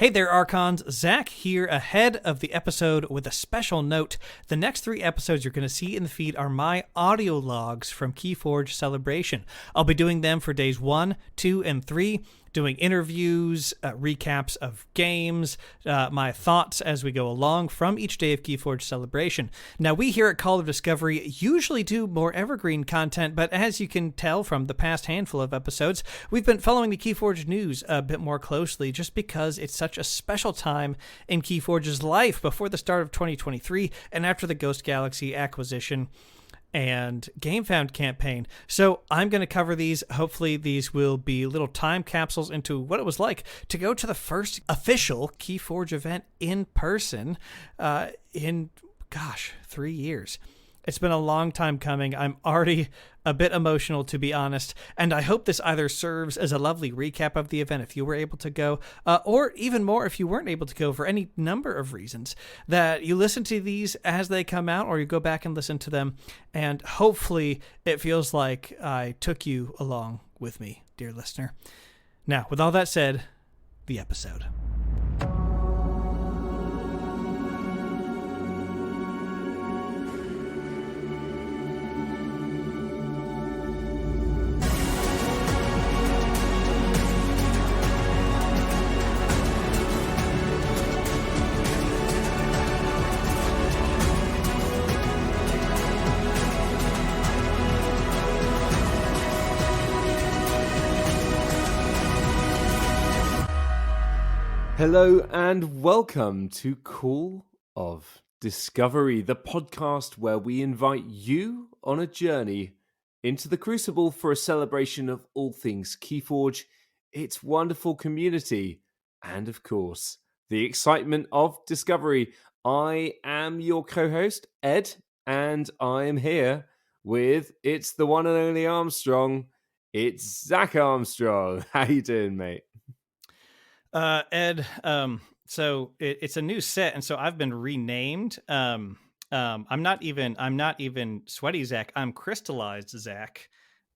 Hey there, Archons. Zach here ahead of the episode with a special note. The next 3 episodes you're going to see in the feed are my audio logs from Keyforge Celebration. I'll be doing them for days 1, 2, and 3, doing interviews, recaps of games, my thoughts as we go along from each day of Keyforge Celebration. Now, we here at Call of Discovery usually do more evergreen content, but as you can tell from the past handful of episodes, we've been following the Keyforge news a bit more closely just because it's such a special time in Keyforge's life before the start of 2023 and after the Ghost Galaxy acquisition and GameFound campaign. So I'm going to cover these. Hopefully these will be little time capsules into what it was like to go to the first official Keyforge event in person in 3 years. It's been a long time coming. I'm already a bit emotional, to be honest, and I hope this either serves as a lovely recap of the event if you were able to go, or even more if you weren't able to go for any number of reasons, that you listen to these as they come out or you go back and listen to them, and hopefully it feels like I took you along with me, dear listener. Now, with all that said, the episode. Hello and welcome to Call of Discovery, the podcast where we invite you on a journey into the Crucible for a celebration of all things Keyforge, its wonderful community, and of course, the excitement of Discovery. I am your co-host, Ed, and I am here with, it's the one and only Armstrong, it's Zach Armstrong. How you doing, mate? Ed, so it's a new set, and so I've been renamed. I'm not even Sweaty Zach. I'm Crystallized Zach.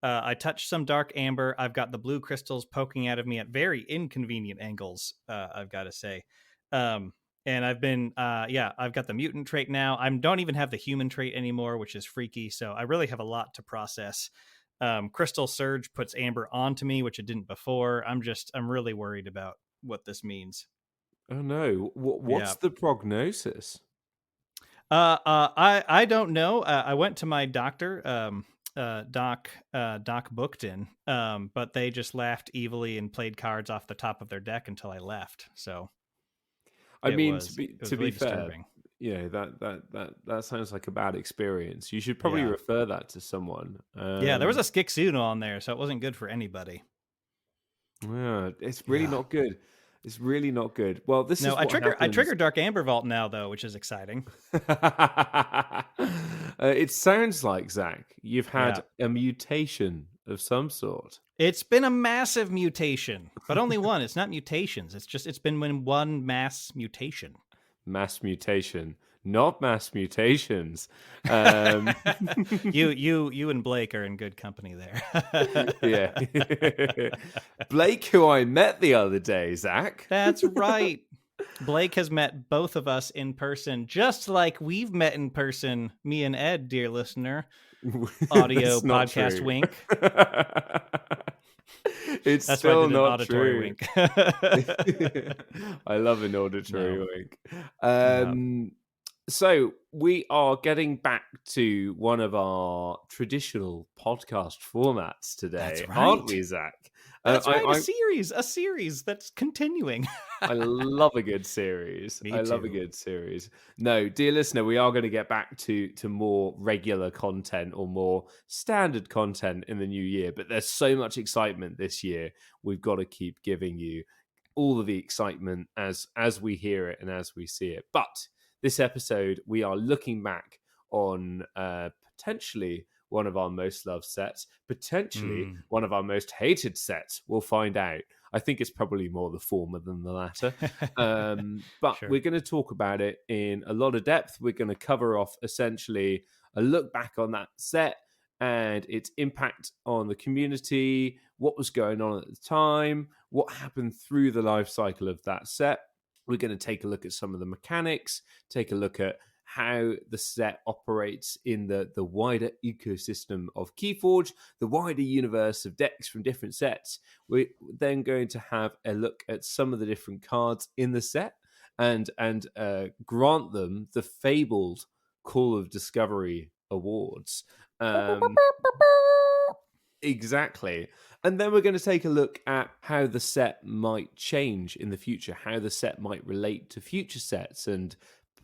I touched some dark amber. I've got the blue crystals poking out of me at very inconvenient angles, I've got to say. And I've been, I've got the mutant trait now. I don't even have the human trait anymore, which is freaky. So I really have a lot to process. Crystal Surge puts amber onto me, which it didn't before. I'm really worried about what this means. Oh no! What's the prognosis? I don't know. I went to my doctor, Doc Bookton, but they just laughed evilly and played cards off the top of their deck until I left. So, to be really fair, disturbing. You know that sounds like a bad experience. You should probably refer that to someone. There was a Skixuno on there, so it wasn't good for anybody. Yeah, it's really not good. It's really not good. Well, I trigger Dark Amber Vault now, though, which is exciting. It sounds like, Zach, you've had a mutation of some sort. It's been a massive mutation, but only one. It's not mutations. It's been one mass mutation. Mass mutation, not mass mutations. You and Blake are in good company there. Yeah. Blake, who I met the other day, Zach. That's right. Blake has met both of us in person, just like we've met in person, me and Ed, dear listener. Audio podcast true. wink. That's still not true. Wink. I love an auditory wink. So we are getting back to one of our traditional podcast formats today, aren't we, Zach? That's right. A series that's continuing. I love a good series. Love a good series. No, dear listener, we are going to get back to more regular content or more standard content in the new year. But there's so much excitement this year. We've got to keep giving you all of the excitement as we hear it and as we see it. But this episode, we are looking back on potentially one of our most loved sets, potentially one of our most hated sets. We'll find out. I think it's probably more the former than the latter. But We're going to talk about it in a lot of depth. We're going to cover off essentially a look back on that set and its impact on the community, what was going on at the time, what happened through the life cycle of that set. We're going to take a look at some of the mechanics, take a look at how the set operates in the wider ecosystem of Keyforge, the wider universe of decks from different sets. We're then going to have a look at some of the different cards in the set and grant them the fabled Call of Discovery awards. Exactly. And then we're going to take a look at how the set might change in the future, how the set might relate to future sets and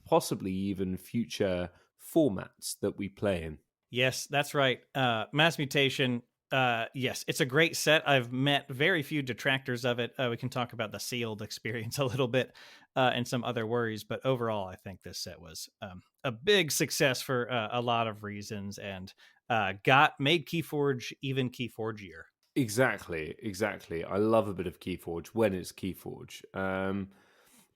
possibly even future formats that we play in. Yes, that's right. Mass Mutation. Yes, it's a great set. I've met very few detractors of it. We can talk about the sealed experience a little bit and some other worries, but overall, I think this set was a big success for a lot of reasons and made Keyforge even Keyforgier. Exactly. I love a bit of Keyforge when it's Keyforge.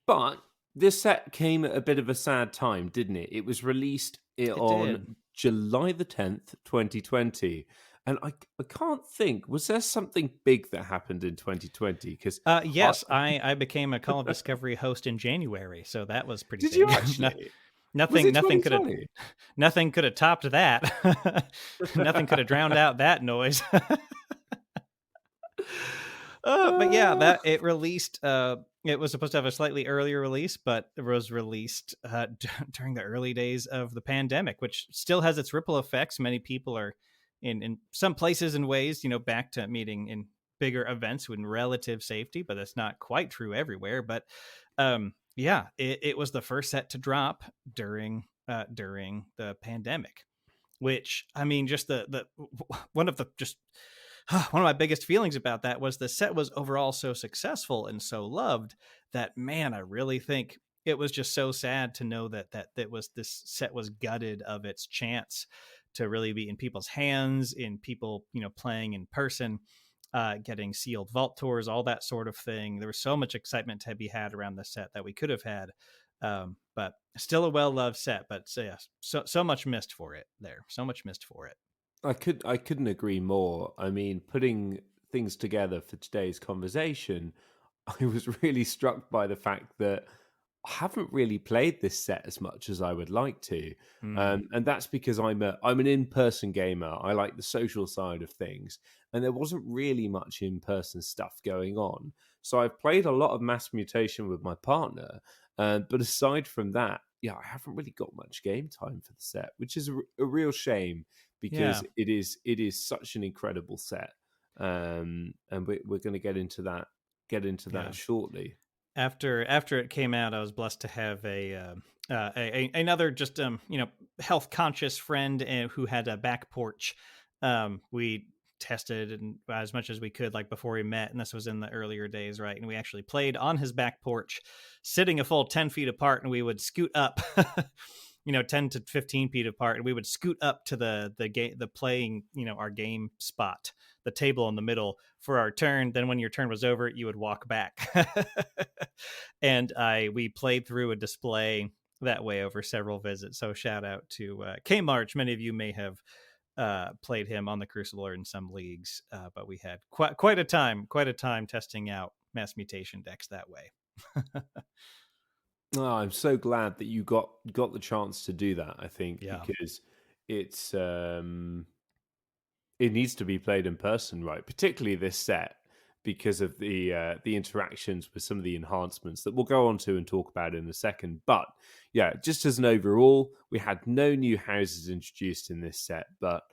But this set came at a bit of a sad time, didn't it? It was released It did. on July the 10th, 2020. And I can't think, was there something big that happened in 2020? Because Yes, I became a Call of Discovery host in January, so that was pretty did big. you actually? Was Nothing, it nothing could have, 2020? nothing could have topped that. Nothing could have drowned out that noise. But yeah, that it released. It was supposed to have a slightly earlier release, but it was released during the early days of the pandemic, which still has its ripple effects. Many people are in some places and ways, back to meeting in bigger events with relative safety, but that's not quite true everywhere. But yeah, it was the first set to drop during the pandemic, which I mean, just the one of the just one of my biggest feelings about that was the set was overall so successful and so loved that, man, I really think it was just so sad to know that was this set was gutted of its chance to really be in people's hands, in people playing in person, getting sealed vault tours, all that sort of thing. There was so much excitement to be had around the set that we could have had, but still a well-loved set. But yeah, so much missed for it there. So much missed for it. I couldn't agree more. I mean, putting things together for today's conversation, I was really struck by the fact that I haven't really played this set as much as I would like to, and that's because I'm an in-person gamer. I like the social side of things, and there wasn't really much in-person stuff going on. So I've played a lot of Mass Mutation with my partner, but aside from that, yeah, I haven't really got much game time for the set, which is a real shame Yeah. because it is such an incredible set, and we're going to get into that Yeah. shortly. After it came out, I was blessed to have another just health conscious friend who had a back porch. We tested and as much as we could like before we met, and this was in the earlier days, right? And we actually played on his back porch, sitting a full 10 feet apart, and we would scoot up. 10 to 15 feet apart, and we would scoot up to the playing, our game spot, the table in the middle for our turn. Then when your turn was over, you would walk back. And we played through a display that way over several visits. So shout out to K March. Many of you may have played him on the Crucible or in some leagues, but we had quite a time testing out Mass Mutation decks that way. Oh, I'm so glad that you got the chance to do that. I think Yeah. because it's it needs to be played in person, right? Particularly this set because of the interactions with some of the enhancements that we'll go on to and talk about in a second. But yeah, just as an overall, we had no new houses introduced in this set, but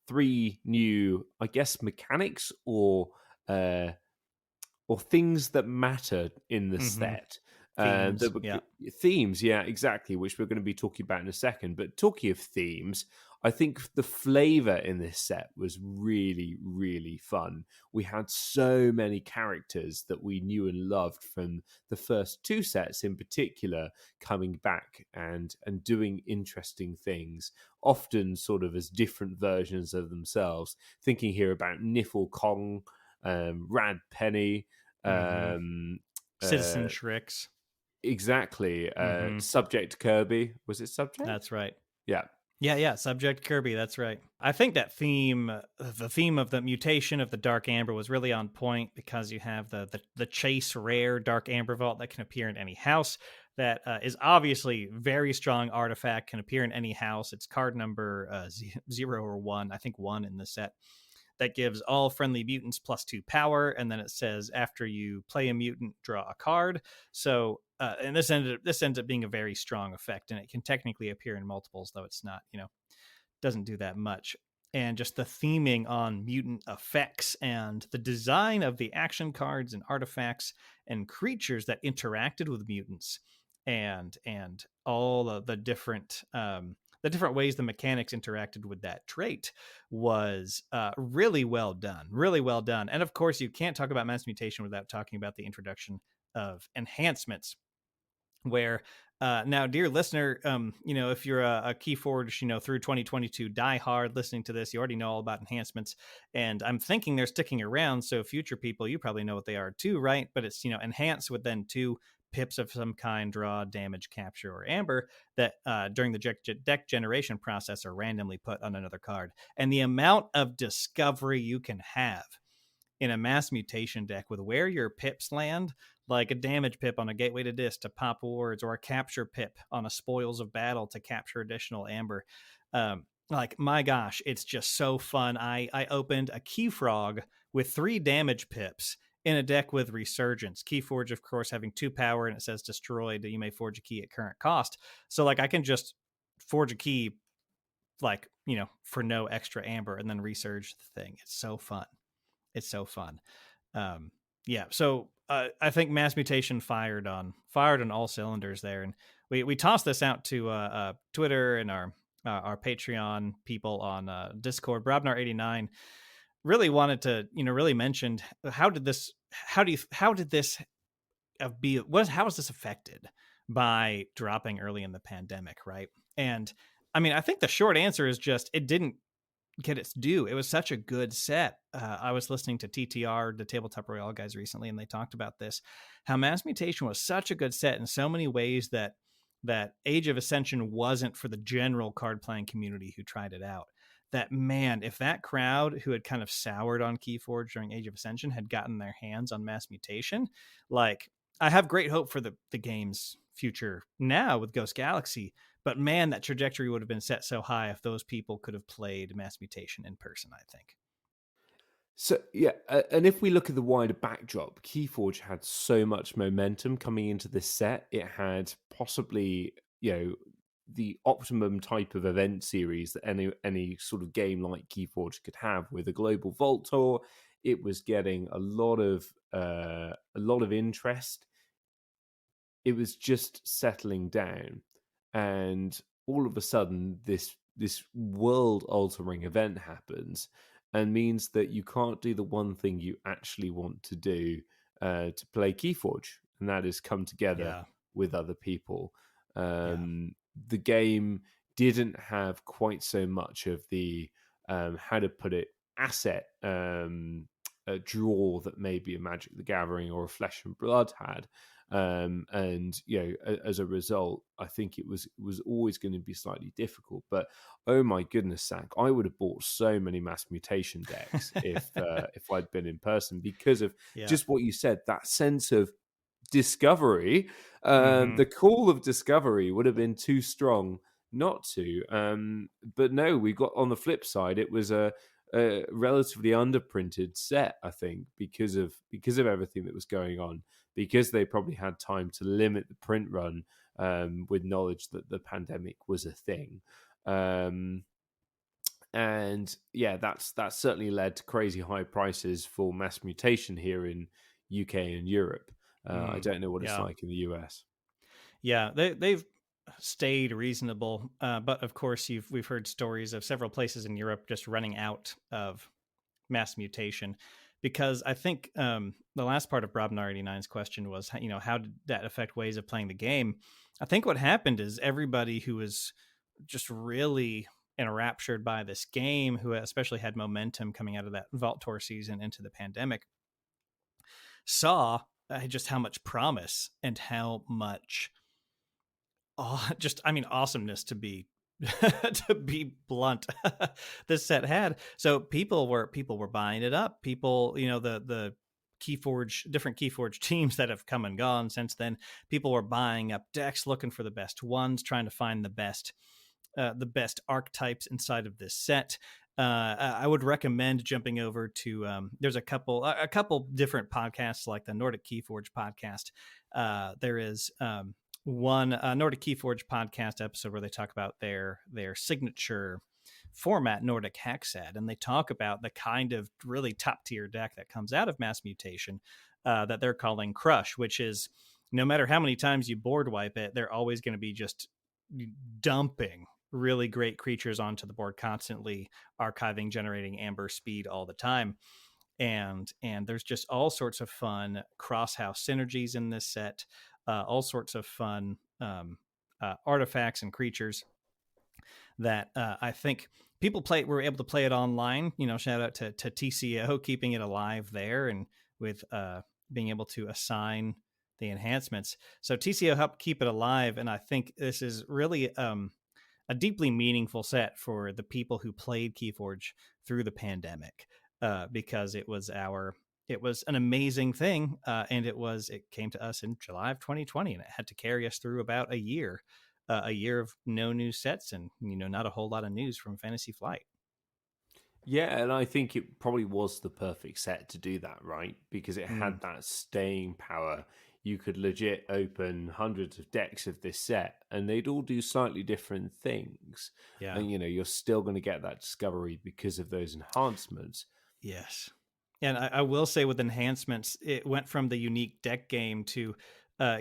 3 new, I guess, mechanics or things that mattered in the set. Themes, That were yeah. themes, yeah, exactly, which we're going to be talking about in a second. But talking of themes, I think the flavor in this set was really, really fun. We had so many characters that we knew and loved from the first 2 sets in particular coming back and doing interesting things, often sort of as different versions of themselves. Thinking here about Niffle Kong, Rad Penny, Citizen Shricks. exactly. Subject Kirby. Was it Subject? That's right. Yeah. Yeah, Subject Kirby, that's right. I think that theme, the theme of the mutation of the Dark Amber was really on point because you have the chase rare Dark Amber Vault that can appear in any house. That is obviously very strong artifact, can appear in any house. It's card number 0 or 1, I think 1 in the set. That gives all friendly mutants +2 power, and then it says after you play a mutant, draw a card. So, and this ends up being a very strong effect, and it can technically appear in multiples, though it's not, doesn't do that much. And just the theming on mutant effects and the design of the action cards and artifacts and creatures that interacted with mutants, and all of the different ways the mechanics interacted with that trait was really well done, really well done. And of course, you can't talk about Mass Mutation without talking about the introduction of enhancements, where now, dear listener, if you're a Keyforge, through 2022 die hard listening to this, you already know all about enhancements, and I'm thinking they're sticking around. So future people, you probably know what they are too, right? But it's, enhance with then 2 pips of some kind, draw, damage, capture, or amber, that during the deck generation process are randomly put on another card. And the amount of discovery you can have in a Mass Mutation deck with where your pips land, like a damage pip on a Gateway to Dis to pop wards, or a capture pip on a Spoils of Battle to capture additional amber. Like, my gosh, it's just so fun. I opened a Key Frog with 3 damage pips in a deck with Resurgence. Keyforge, of course, having 2 power, and it says destroyed. You may forge a key at current cost. So, like, I can just forge a key, like, for no extra amber, and then resurge the thing. It's so fun. It's so fun. Yeah. So I think Mass Mutation fired on all cylinders there, and we tossed this out to Twitter and our Patreon people on Discord. Brobnar89 really wanted to really mentioned how did this how did this how was this affected by dropping early in the pandemic, right? And I mean, I think the short answer is just it didn't get its due. It was such a good set. I was listening to TTR, the Tabletop Royale guys, recently, and they talked about this, how Mass Mutation was such a good set in so many ways that Age of Ascension wasn't for the general card playing community who tried it out. That, man, if that crowd who had kind of soured on Keyforge during Age of Ascension had gotten their hands on Mass Mutation, like, I have great hope for the game's future now with Ghost Galaxy. But man, that trajectory would have been set so high if those people could have played Mass Mutation in person, I think. So, yeah, and if we look at the wider backdrop, Keyforge had so much momentum coming into this set. It had possibly, the optimum type of event series that any sort of game like Keyforge could have, with a global Vault Tour. It was getting a lot of interest. It was just settling down, and all of a sudden this world altering event happens, and means that you can't do the one thing you actually want to do to play Keyforge, and that is come together with other people. The game didn't have quite so much of the how to put it, asset a draw that maybe a Magic the Gathering or a Flesh and Blood had. And as a result, I think it was always going to be slightly difficult. But oh my goodness, Zach, I would have bought so many Mass Mutation decks if I'd been in person, because of just what you said, that sense of discovery. The call of discovery would have been too strong not to. But no, we got, on the flip side, it was a relatively underprinted set, I think, because of everything that was going on, because they probably had time to limit the print run, with knowledge that the pandemic was a thing. And yeah, that's certainly led to crazy high prices for Mass Mutation here in UK and Europe. I don't know what it's like in the US. Yeah, they've stayed reasonable, but of course we've heard stories of several places in Europe just running out of Mass Mutation, because I think the last part of Brobnar89's question was, how did that affect ways of playing the game? I think what happened is everybody who was just really enraptured by this game, who especially had momentum coming out of that Vault Tour season into the pandemic, saw just how much promise and how much awesomeness to be to be blunt. This set had. So people were buying it up. People, the different Keyforge teams that have come and gone since then. People were buying up decks, looking for the best ones, trying to find the best archetypes inside of this set. I would recommend jumping over to. There's a couple different podcasts like the Nordic Keyforge podcast. There is one Nordic Keyforge podcast episode where they talk about their signature format, Nordic Hexad, and they talk about the kind of really top tier deck that comes out of Mass Mutation that they're calling Crush, which is no matter how many times you board wipe it, they're always going to be just dumping really great creatures onto the board, constantly archiving, generating amber speed all the time. And there's just all sorts of fun cross house synergies in this set, all sorts of fun artifacts and creatures that I think people were able to play it online. Shout out to TCO keeping it alive there, and with being able to assign the enhancements. So TCO helped keep it alive, and I think this is really a deeply meaningful set for the people who played Keyforge through the pandemic, because it was an amazing thing, and it came to us in July of 2020, and it had to carry us through about a year of no new sets, and not a whole lot of news from Fantasy Flight. Yeah, and I think it probably was the perfect set to do that, right? Because it had that staying power. You could legit open hundreds of decks of this set, and they'd all do slightly different things. Yeah. And you're still going to get that discovery because of those enhancements. Yes. And I will say, with enhancements, it went from the unique deck game to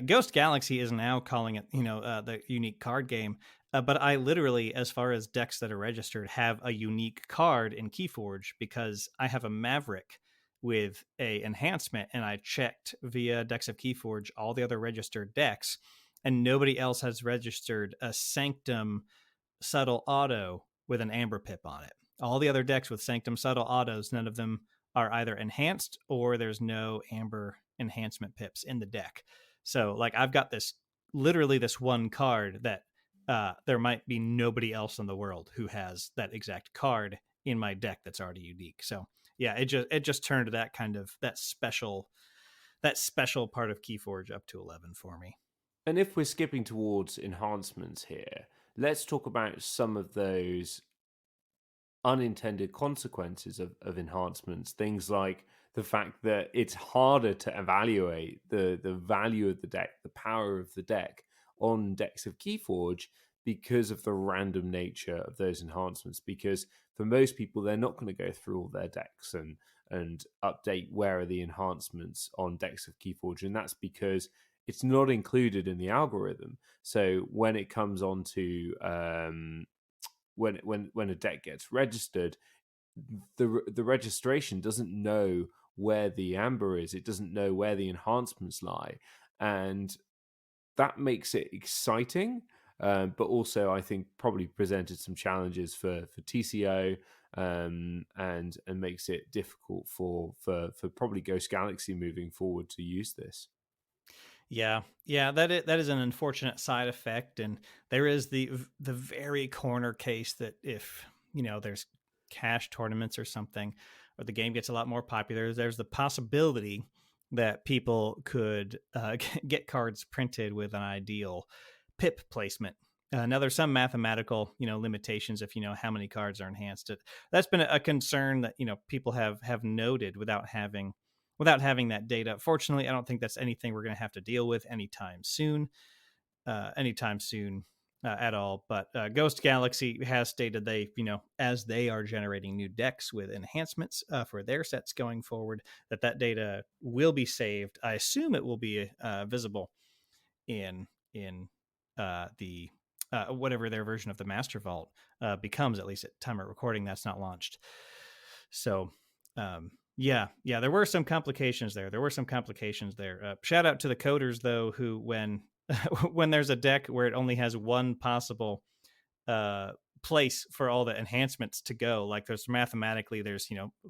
Ghost Galaxy is now calling it, the unique card game. But I literally, as far as decks that are registered, have a unique card in Keyforge because I have a Maverick with a enhancement, and I checked via Decks of Keyforge all the other registered decks, and nobody else has registered a Sanctum Subtle Auto with an Amber Pip on it. All the other decks with Sanctum Subtle Autos, none of them are either enhanced or there's no Amber enhancement pips in the deck. So like I've got literally this one card that there might be nobody else in the world who has that exact card in my deck that's already unique. So yeah, it just turned that kind of that special part of Keyforge up to 11 for me. And if we're skipping towards enhancements here, let's talk about some of those unintended consequences of enhancements. Things like the fact that it's harder to evaluate the value of the deck, the power of the deck on decks of Keyforge because of the random nature of those enhancements. Because for most people, they're not going to go through all their decks and update where are the enhancements on decks of Keyforge, and that's because it's not included in the algorithm. So when it comes on to when a deck gets registered, the registration doesn't know where the amber is. It doesn't know where the enhancements lie, and that makes it exciting. But also, I think probably presented some challenges for TCO, and makes it difficult for probably Ghost Galaxy moving forward to use this. Yeah, that is an unfortunate side effect, and there is the very corner case that if there's cash tournaments or something, or the game gets a lot more popular, there's the possibility that people could get cards printed with an ideal pip placement. Now there's some mathematical limitations if how many cards are enhanced. That's been a concern that people have noted without having that data. Fortunately, I don't think that's anything we're going to have to deal with anytime soon at all. But Ghost Galaxy has stated they, as they are generating new decks with enhancements for their sets going forward, that data will be saved. I assume it will be visible in the whatever their version of the Master Vault becomes, at least at time of recording. That's not launched. So yeah, there were some complications there. Shout out to the coders, though, who when there's a deck where it only has one possible place for all the enhancements to go, like there's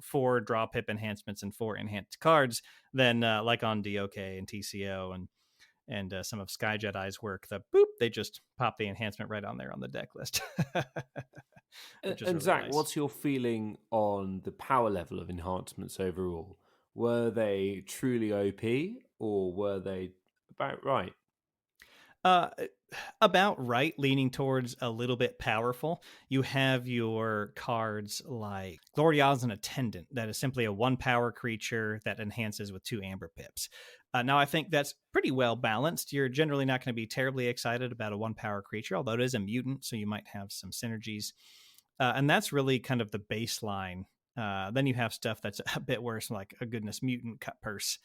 4 draw pip enhancements and 4 enhanced cards, then like on DOK and TCO and some of Sky Jedi's work, they just pop the enhancement right on there on the deck list, which is And really Zach, nice. what's your feeling on the power level of enhancements overall? Were they truly OP or were they about right? Uh, about right, leaning towards a little bit powerful. You have your cards like Gloria's Attendant, that is simply a 1 power creature that enhances with 2 Amber Pips. Now, I think that's pretty well balanced. You're generally not going to be terribly excited about a 1 power creature, although it is a mutant, so you might have some synergies. And that's really kind of the baseline. Then you have stuff that's a bit worse, like a Goodness Mutant Cut Purse,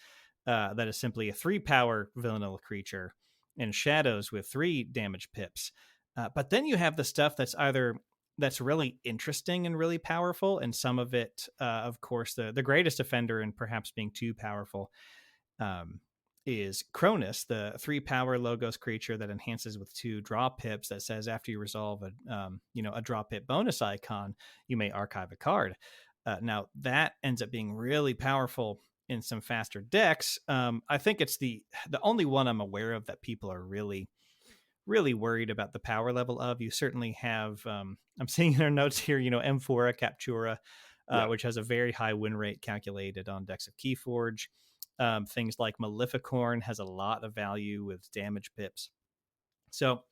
that is simply a 3 power vanilla creature and Shadows with 3 damage pips. But then you have the stuff that's really interesting and really powerful, and some of it, of course, the greatest offender and perhaps being too powerful, is Cronus, the 3 power Logos creature that enhances with 2 draw pips. That says after you resolve a draw pip bonus icon, you may archive a card. Now that ends up being really powerful in some faster decks. I think it's the only one I'm aware of that people are really worried about the power level of. You certainly have, I'm seeing in our notes here, Amphora Captura, Yeah. which has a very high win rate calculated on decks of Keyforge. Things like Maleficorn has a lot of value with damage pips. So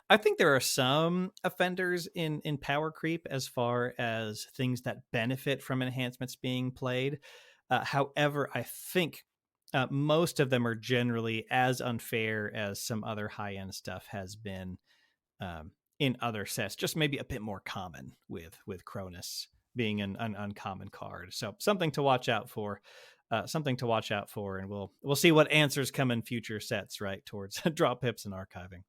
I think there are some offenders in power creep as far as things that benefit from enhancements being played. However, I think most of them are generally as unfair as some other high end stuff has been in other sets. Just maybe a bit more common with Cronus being an uncommon card. So something to watch out for. And we'll see what answers come in future sets, right, towards draw pips and archiving.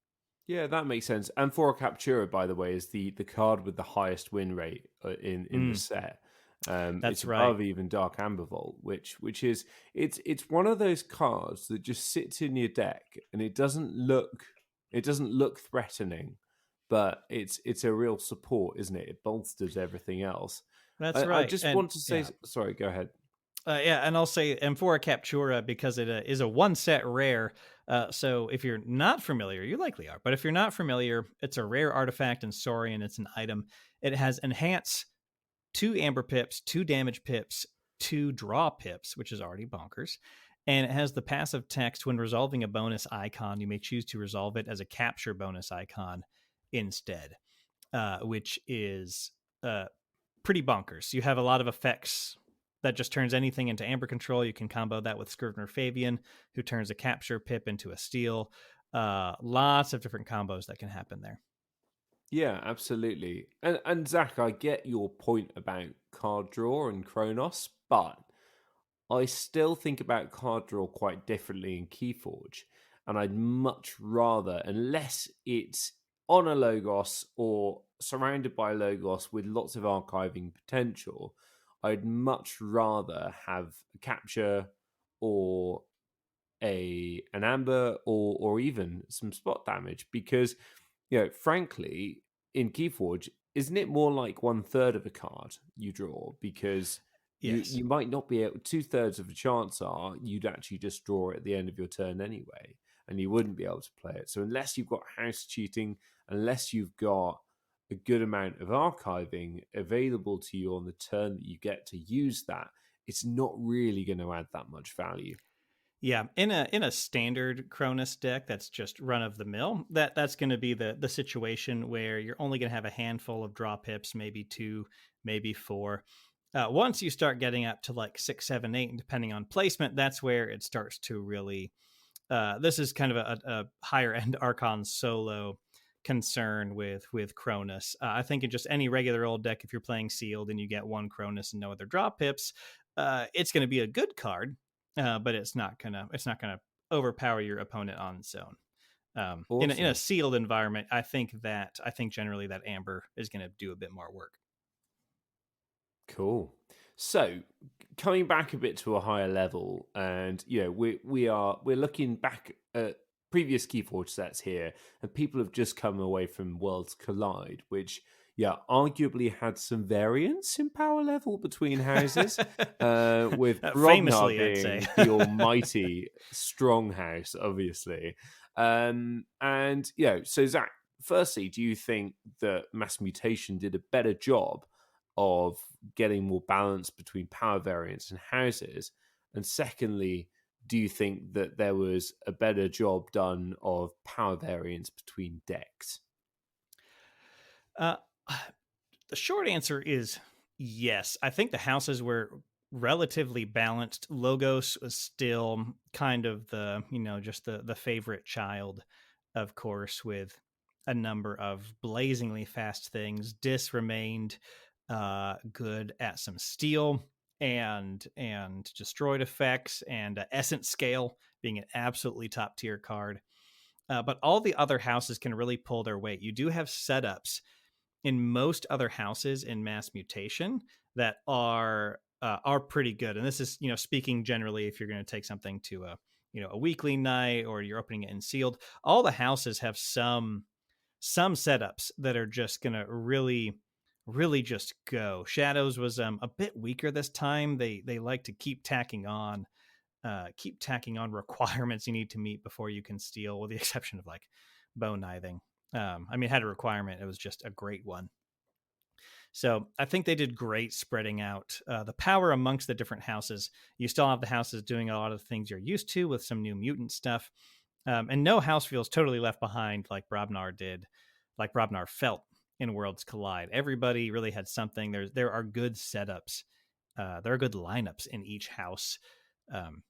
Yeah, that makes sense. And for Captura, by the way, is the card with the highest win rate in the set. That's It's right. above even Dark Amber Vault, which is it's one of those cards that just sits in your deck and it doesn't look threatening, but it's a real support, isn't it? It bolsters everything else. That's I right. just And want to say, sorry, go ahead. and I'll say Amphora Captura because it is a 1 set rare. So if you're not familiar, you likely are, but if you're not familiar, it's a rare artifact in Saurian. It's an item. It has enhance 2 Amber Pips, 2 damage pips, 2 draw pips, which is already bonkers. And it has the passive text: when resolving a bonus icon, you may choose to resolve it as a capture bonus icon instead, which is pretty bonkers. You have a lot of effects that just turns anything into Amber control. You can combo that with Scrivener Fabian, who turns a capture pip into a steal. Lots of different combos that can happen there. Yeah, absolutely. And Zach, I get your point about card draw and Kronos, but I still think about card draw quite differently in Keyforge. And I'd much rather, unless it's on a Logos or surrounded by Logos with lots of archiving potential, I'd much rather have a capture or an amber or even some spot damage because frankly, in Keyforge, isn't it more like 1/3 of a card you draw because Yes. you might not be able 2/3 of a chance are you'd actually just draw it at the end of your turn anyway, and you wouldn't be able to play it. So unless you've got house cheating, unless you've got a good amount of archiving available to you on the turn that you get to use that, it's not really going to add that much value. Yeah, in a standard Cronus deck that's just run of the mill, that's going to be the situation where you're only going to have a handful of draw pips, maybe 2, maybe 4. Once you start getting up to like 6, 7, 8, and depending on placement, that's where it starts to really. This is kind of a higher end Archon solo concern with Cronus. I think in just any regular old deck, if you're playing sealed and you get 1 Cronus and no other draw pips, it's going to be a good card. But it's not gonna overpower your opponent on its own. Awesome. In a sealed environment, I think generally that Amber is going to do a bit more work. Cool. So coming back a bit to a higher level, and we're looking back at previous Keyforge sets here, and people have just come away from Worlds Collide, which arguably had some variance in power level between houses, with Grobnar Famously, being I'd say. the almighty strong house, obviously. And so Zach, firstly, do you think that Mass Mutation did a better job of getting more balance between power variants and houses? And secondly, do you think that there was a better job done of power variants between decks? Uh, the short answer is yes. I think the houses were relatively balanced. Logos was still kind of just the favorite child, of course, with a number of blazingly fast things. Dis remained good at some steel and destroyed effects, and essence scale being an absolutely top tier card. But all the other houses can really pull their weight. You do have setups in most other houses in Mass Mutation that are pretty good. And this is, speaking generally, if you're going to take something to a weekly night, or you're opening it in sealed, all the houses have some setups that are just going to really just go. Shadows was a bit weaker this time. They like to keep tacking on requirements you need to meet before you can steal, with the exception of like bone knithing. It had a requirement. It was just a great one. So I think they did great spreading out the power amongst the different houses. You still have the houses doing a lot of the things you're used to with some new mutant stuff. And no house feels totally left behind like Brobnar did, like Brobnar felt in Worlds Collide. Everybody really had something. There are good setups. There are good lineups in each house. In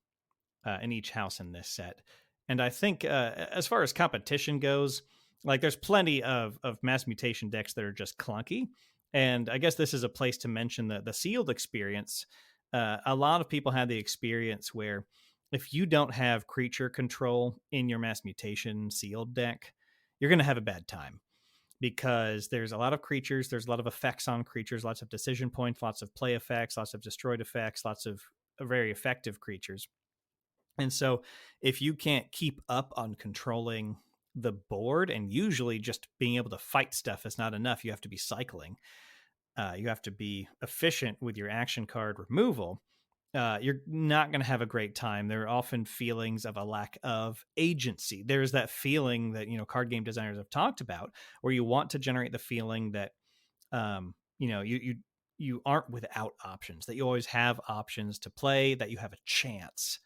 this set. And I think as far as competition goes, like there's plenty of Mass Mutation decks that are just clunky. And I guess this is a place to mention the sealed experience. A lot of people have the experience where if you don't have creature control in your Mass Mutation sealed deck, you're going to have a bad time, because there's a lot of creatures, there's a lot of effects on creatures, lots of decision points, lots of play effects, lots of destroyed effects, lots of very effective creatures. And so if you can't keep up on controlling the board, and usually just being able to fight stuff is not enough, you have to be cycling. You have to be efficient with your action card removal. You're not going to have a great time. There are often feelings of a lack of agency. There's that feeling that, card game designers have talked about, where you want to generate the feeling that, you aren't without options, that you always have options to play, that you have a chance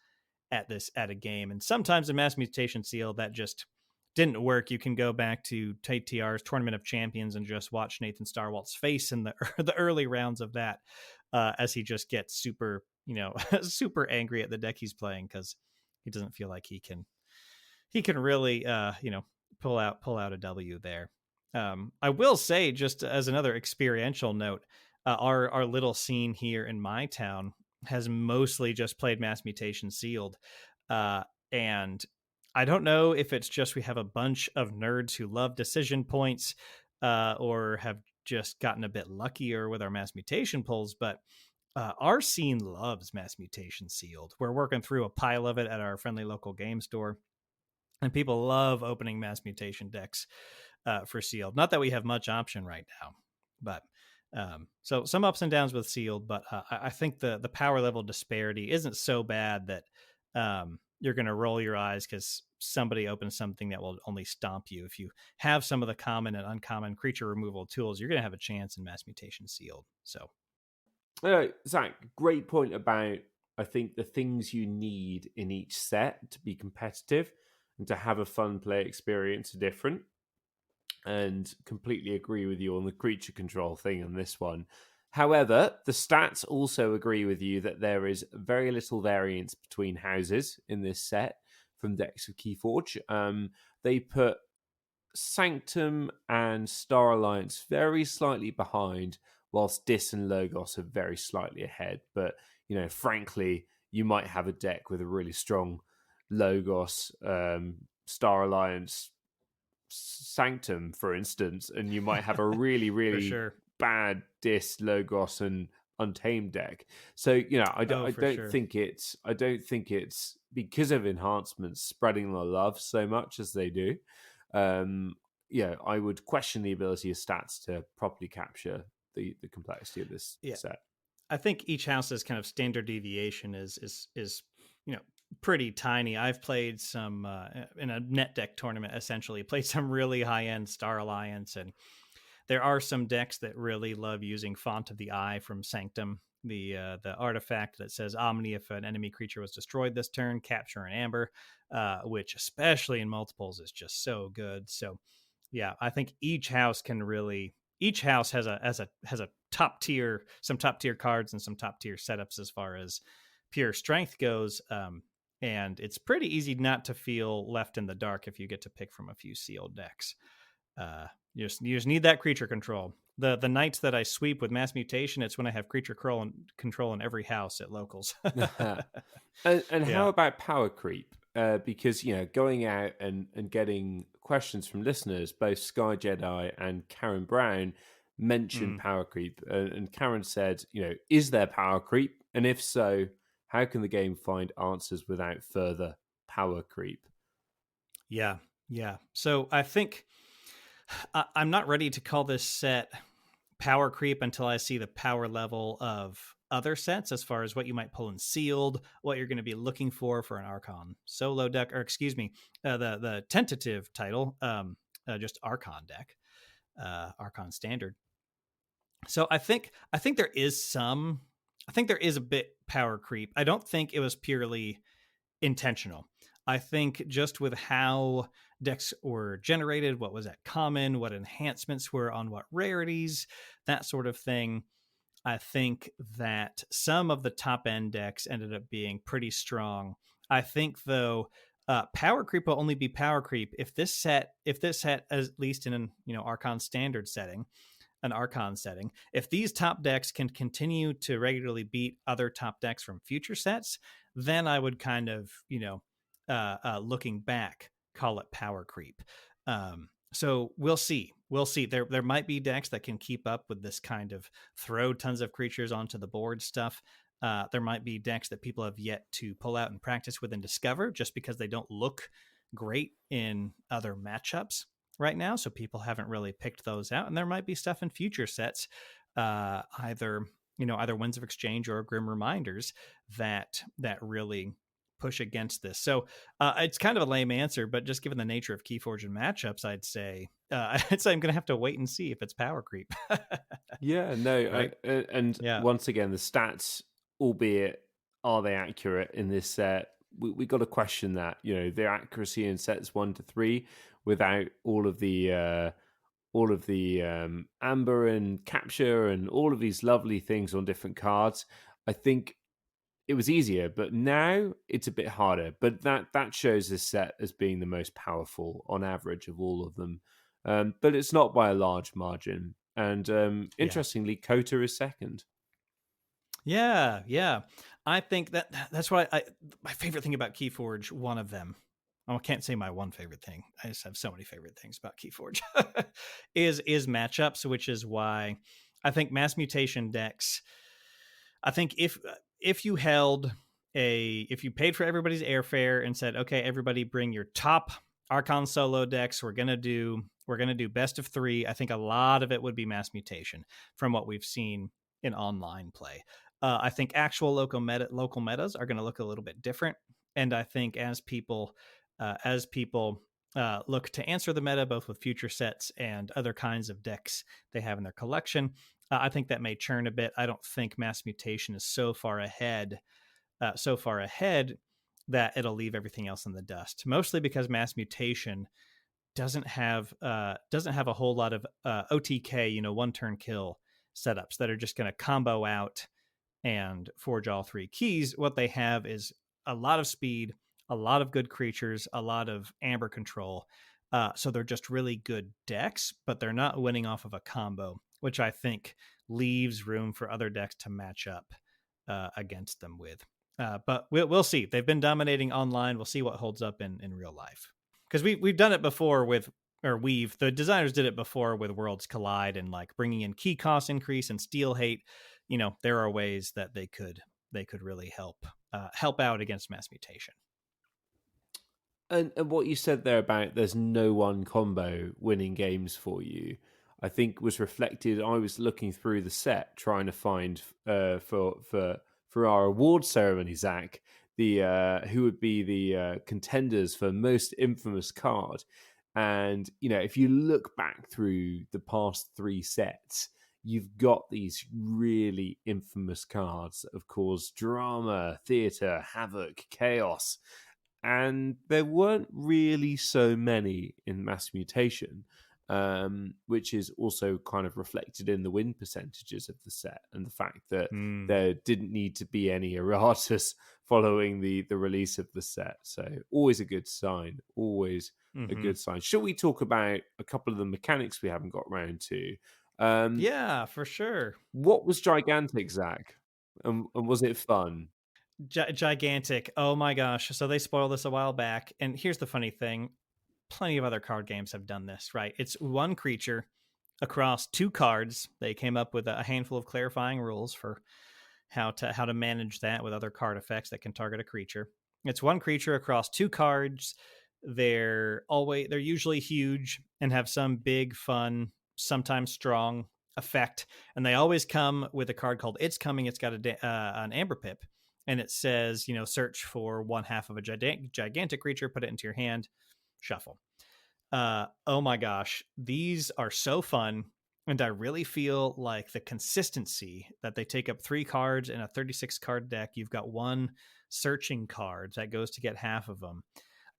at a game. And sometimes in Mass Mutation Seal that just didn't work. You can go back to TTR's Tournament of Champions and just watch Nathan Starwalt's face in the early rounds of that, as he just gets super super angry at the deck he's playing, because he doesn't feel like he can really pull out a W there. I will say, just as another experiential note, our little scene here in my town has mostly just played Mass Mutation Sealed. And I don't know if it's just we have a bunch of nerds who love decision points, or have just gotten a bit luckier with our Mass Mutation pulls, but our scene loves Mass Mutation Sealed. We're working through a pile of it at our friendly local game store, and people love opening Mass Mutation decks for Sealed. Not that we have much option right now, but so some ups and downs with Sealed, but I think the power level disparity isn't so bad that you're going to roll your eyes because somebody opens something that will only stomp you. If you have some of the common and uncommon creature removal tools, you're going to have a chance in Mass Mutation Sealed. So, Zach, great point about, I think, the things you need in each set to be competitive and to have a fun play experience are different. And completely agree with you on the creature control thing on this one. However, the stats also agree with you that there is very little variance between houses in this set from decks of Keyforge. They put Sanctum and Star Alliance very slightly behind, whilst Dis and Logos are very slightly ahead. But, frankly, you might have a deck with a really strong Logos, Star Alliance, Sanctum, for instance, and you might have a really, really bad Dis, Logos, and Untamed deck. So I don't think it's because of enhancements spreading the love so much as they do. I would question the ability of stats to properly capture the complexity of this set. I think each house's kind of standard deviation is pretty tiny. I've played some in a net deck tournament, essentially played some really high end Star Alliance, and there are some decks that really love using Font of the Eye from Sanctum, the artifact that says Omni if an enemy creature was destroyed this turn, capture an amber, which especially in multiples is just so good. So yeah, I think each house has a top tier, some top tier cards and some top tier setups as far as pure strength goes. And it's pretty easy not to feel left in the dark if you get to pick from a few sealed decks. You just need that creature control. The nights that I sweep with Mass Mutation, it's when I have creature control in every house at locals. And how Yeah. about power creep? Because going out and getting questions from listeners, both Sky Jedi and Karen Brown mentioned power creep, and Karen said, is there power creep? And if so, how can the game find answers without further power creep? Yeah. So I think I'm not ready to call this set power creep until I see the power level of other sets as far as what you might pull in sealed, what you're going to be looking for an Archon solo deck, or excuse me, the tentative title, just Archon deck, Archon standard. So I think there is a bit power creep. I don't think it was purely intentional. I think just with how decks were generated, what was at common, what enhancements were on what rarities, that sort of thing, I think that some of the top end decks ended up being pretty strong. I think though, power creep will only be power creep if this set, at least in an Archon standard setting, an Archon setting, if these top decks can continue to regularly beat other top decks from future sets, then I would kind of, looking back, call it power creep. So we'll see. There might be decks that can keep up with this kind of throw tons of creatures onto the board stuff. There might be decks that people have yet to pull out and practice with and discover just because they don't look great in other matchups right now. So people haven't really picked those out. And there might be stuff in future sets, either Winds of Exchange or Grim Reminders that really push against this. So it's kind of a lame answer, but just given the nature of Keyforge and matchups, I'd say I'm going to have to wait and see if it's power creep. Yeah, no, Right? and Yeah. once again, the stats, albeit are they accurate in this set? We got to question that. Their accuracy in sets 1 to 3, without all of the amber and capture and all of these lovely things on different cards. I think it was easier, but now it's a bit harder. But that shows this set as being the most powerful on average of all of them. But it's not by a large margin. And interestingly, Kota is second. Yeah. I think that's why my favorite thing about Keyforge, one of them, I can't say my one favorite thing, I just have so many favorite things about Keyforge, is matchups, which is why I think Mass Mutation decks, I think if you paid for everybody's airfare and said, okay, everybody bring your top Archon solo decks, we're gonna do best of 3, I think a lot of it would be Mass Mutation from what we've seen in online play. I think actual local metas are going to look a little bit different, and I think as people look to answer the meta, both with future sets and other kinds of decks they have in their collection, I think that may churn a bit. I don't think Mass Mutation is so far ahead that it'll leave everything else in the dust. Mostly because Mass Mutation doesn't have a whole lot of OTK, one turn kill setups that are just going to combo out and forge all 3 keys. What they have is a lot of speed, a lot of good creatures, a lot of amber control. So they're just really good decks, but they're not winning off of a combo, which I think leaves room for other decks to match up against them with. But we'll see. They've been dominating online. We'll see what holds up in real life. Because we've done it before the designers did it before with Worlds Collide and like bringing in key cost increase and steel hate. There are ways that they could really help out against Mass Mutation. And what you said there about there's no one combo winning games for you, I think was reflected. I was looking through the set trying to find for our award ceremony, Zach, who would be the contenders for most infamous card. And if you look back through the past 3 sets, you've got these really infamous cards that have caused drama, theatre, havoc, chaos. And there weren't really so many in Mass Mutation, which is also kind of reflected in the win percentages of the set and the fact that there didn't need to be any erratas following the release of the set. So always a good sign, always a good sign. Shall we talk about a couple of the mechanics we haven't got round to? Yeah, for sure. What was gigantic, Zach? And was it fun? Gigantic. Oh my gosh. So they spoiled this a while back. And here's the funny thing. Plenty of other card games have done this, right? It's one creature across 2 cards. They came up with a handful of clarifying rules for how to manage that with other card effects that can target a creature. It's one creature across 2 cards. They're usually huge and have some big, fun, sometimes strong effect, and they always come with a card called It's Coming. It's got an Amber Pip, and it says, search for 1/2 of a gigantic creature, put it into your hand, shuffle. Oh my gosh, these are so fun. And I really feel like the consistency that they take up 3 cards in a 36 card deck. You've got 1 searching card that goes to get half of them.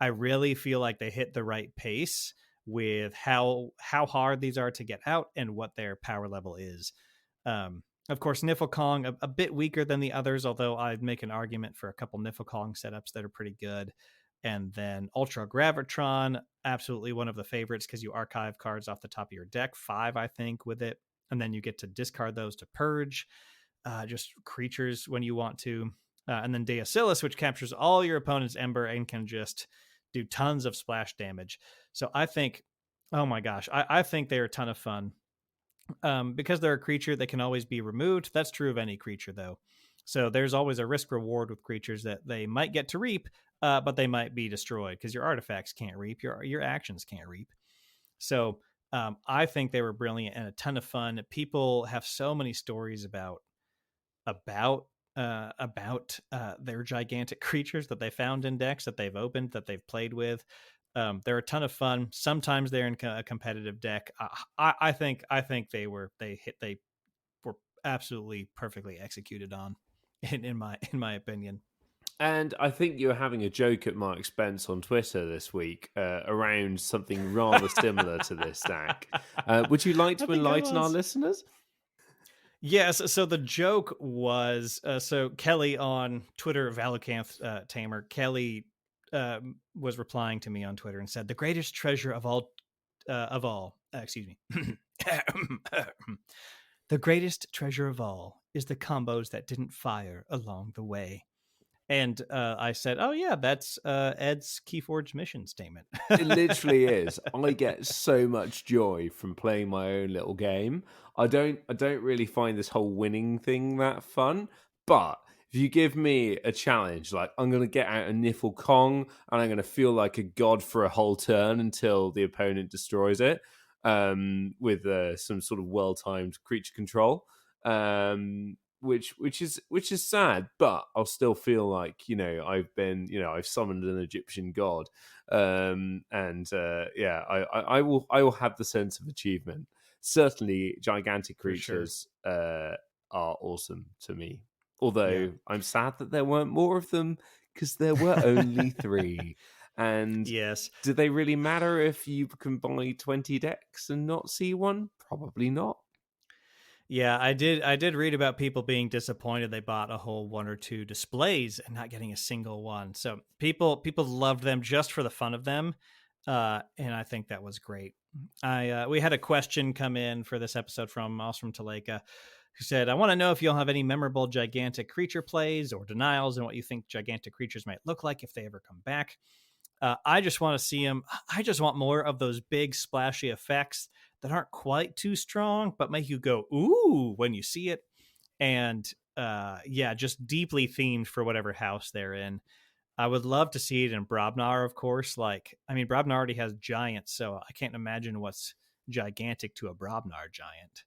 I really feel like they hit the right pace with how hard these are to get out and what their power level is. Of course, Niflkong a bit weaker than the others, although I'd make an argument for a couple Niflkong setups that are pretty good. And then Ultra Gravitron, absolutely one of the favorites because you archive cards off the top of your deck, 5, I think, with it. And then you get to discard those to purge just creatures when you want to. And then Deosilus, which captures all your opponent's Ember and can just do tons of splash damage. So I think, oh my gosh, I think they're a ton of fun. Because they're a creature that can always be removed. That's true of any creature, though. So there's always a risk reward with creatures that they might get to reap, but they might be destroyed because your artifacts can't reap, your actions can't reap. So I think they were brilliant and a ton of fun. People have so many stories about their gigantic creatures that they found in decks that they've opened, that they've played with. They're a ton of fun. Sometimes they're in a competitive deck. I think they were absolutely perfectly executed on, in my opinion. And I think you're having a joke at my expense on Twitter this week around something rather similar to this, Zach. Would you like to enlighten our listeners? Yes. So the joke was, so Kelly on Twitter, Valacanth Tamer, Kelly was replying to me on Twitter and said, the greatest treasure of all, excuse me. The greatest treasure of all is the combos that didn't fire along the way. And I said, oh yeah, that's Ed's Keyforge mission statement. It literally is. I get so much joy from playing my own little game. I don't really find this whole winning thing that fun, but if you give me a challenge, like I'm going to get out a Niflkong and I'm going to feel like a god for a whole turn until the opponent destroys it with some sort of well-timed creature control, which is sad, but I'll still feel like I've summoned an Egyptian god, I will have the sense of achievement. Certainly, gigantic creatures are awesome to me. Although I'm sad that there weren't more of them because there were only 3. And yes, do they really matter if you can buy 20 decks and not see one? Probably not. Yeah, I did read about people being disappointed they bought a whole 1 or 2 displays and not getting a single one. So people loved them just for the fun of them, and I think that was great. We had a question come in for this episode from Taleka, who said, I want to know if you'll have any memorable gigantic creature plays or denials and what you think gigantic creatures might look like if they ever come back. I just want to see them. I just want more of those big splashy effects that aren't quite too strong, but make you go, ooh, when you see it. And just deeply themed for whatever house they're in. I would love to see it in Brobnar, of course. Brobnar already has giants, so I can't imagine what's gigantic to a Brobnar giant.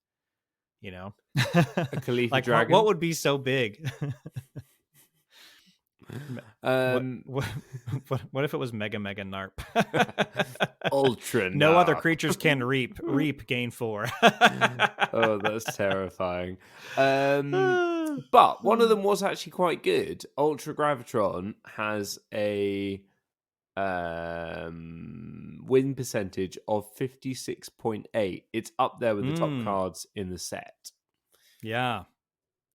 A Khalifa dragon. What would be so big? What Um, what if it was Mega Mega Narp? Ultra No other Narp. creatures can reap. Reap gain 4. Oh, that's terrifying. But one of them was actually quite good. Ultra Gravitron has a win percentage of 56.8. It's up there with the top cards in the set. Yeah.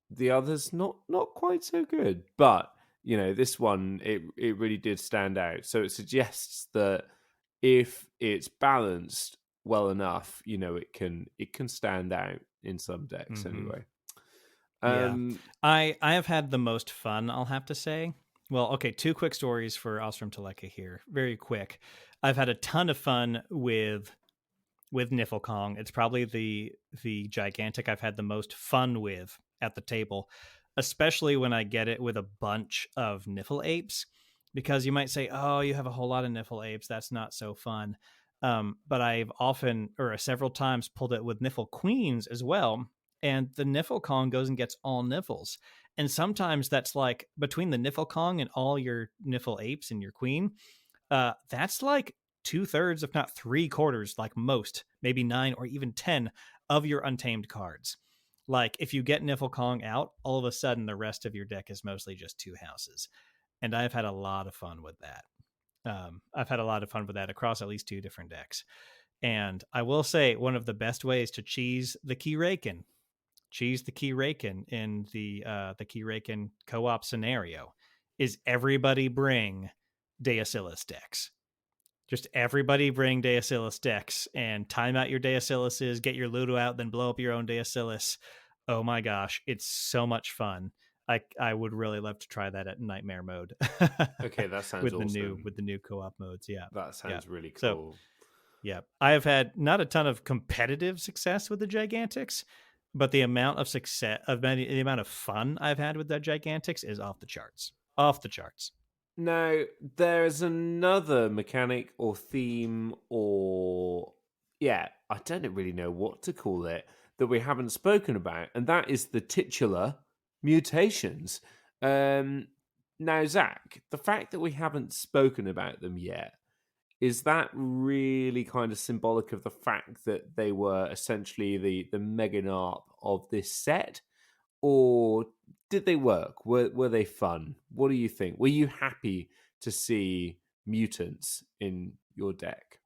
The others not quite so good, but this one it really did stand out. So it suggests that if it's balanced well enough, it can stand out in some decks anyway. Yeah. I have had the most fun, I'll have to say. Well, okay, 2 quick stories for Ostrom Teleka here. Very quick. I've had a ton of fun with Niflkong. It's probably the gigantic I've had the most fun with at the table, especially when I get it with a bunch of Niffle apes, because you might say, "Oh, you have a whole lot of Niffle apes. That's not so fun." But I've often or several times pulled it with Niffle queens as well, and the Niflkong goes and gets all Niffles. And sometimes that's like between the Niflkong and all your Niffle apes and your queen, that's like 2/3, if not 3/4, like most, maybe 9 or even 10 of your untamed cards. Like if you get Niflkong out, all of a sudden the rest of your deck is mostly just 2 houses. And I've had a lot of fun with that. I've had a lot of fun with that across at least 2 different decks. And I will say one of the best ways to cheese the Key Raken in the Key Raken co-op scenario is everybody bring Deosilus decks. Just everybody bring Deosilus decks and time out your Deosilises, get your Ludo out, then blow up your own Deosilus. Oh my gosh, it's so much fun. I would really love to try that at Nightmare mode. Okay, that sounds with awesome. the new co-op modes. Yeah, that sounds really cool. So, yeah, I have had not a ton of competitive success with the Gigantics, but the amount of the amount of fun I've had with the Gigantics is off the charts. Off the charts. Now, there's another mechanic or theme I don't really know what to call it, that we haven't spoken about, and that is the titular mutations. Now, Zach, the fact that we haven't spoken about them yet, is that really kind of symbolic of the fact that they were essentially the Mega Narp of this set? Or did they work? Were they fun? What do you think? Were you happy to see mutants in your deck?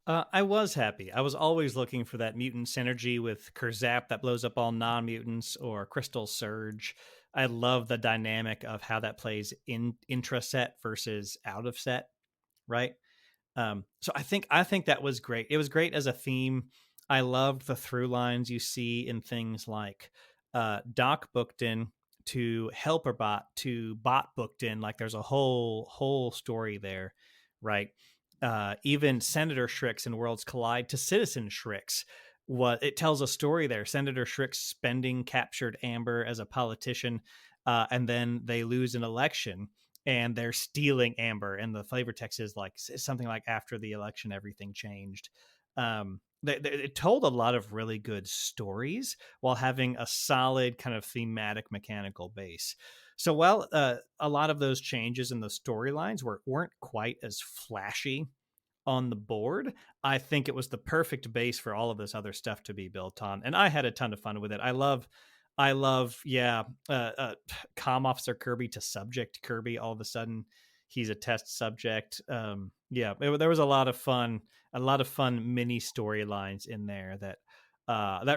I was happy. I was always looking for that mutant synergy with Kurzap that blows up all non-mutants, or Crystal Surge. I love the dynamic of how that plays in intra-set versus out of set, right? So I think that was great. It was great as a theme. I loved the through lines you see in things like Doc booked in to Helper Bot to Bot booked in. Like there's a whole story there, right? Even Senator Shrix and Worlds Collide to Citizen Shrix. What it tells a story there. Senator Shrix spending captured Amber as a politician, and then they lose an election and they're stealing Amber. And the flavor text is like something like, after the election, everything changed. It told a lot of really good stories while having a solid kind of thematic mechanical base. So while a lot of those changes in the storylines weren't quite as flashy on the board, I think it was the perfect base for all of this other stuff to be built on. And I had a ton of fun with it. I love, Comm Officer Kirby to Subject Kirby. All of a sudden, he's a test subject. There was a lot of fun mini storylines in there that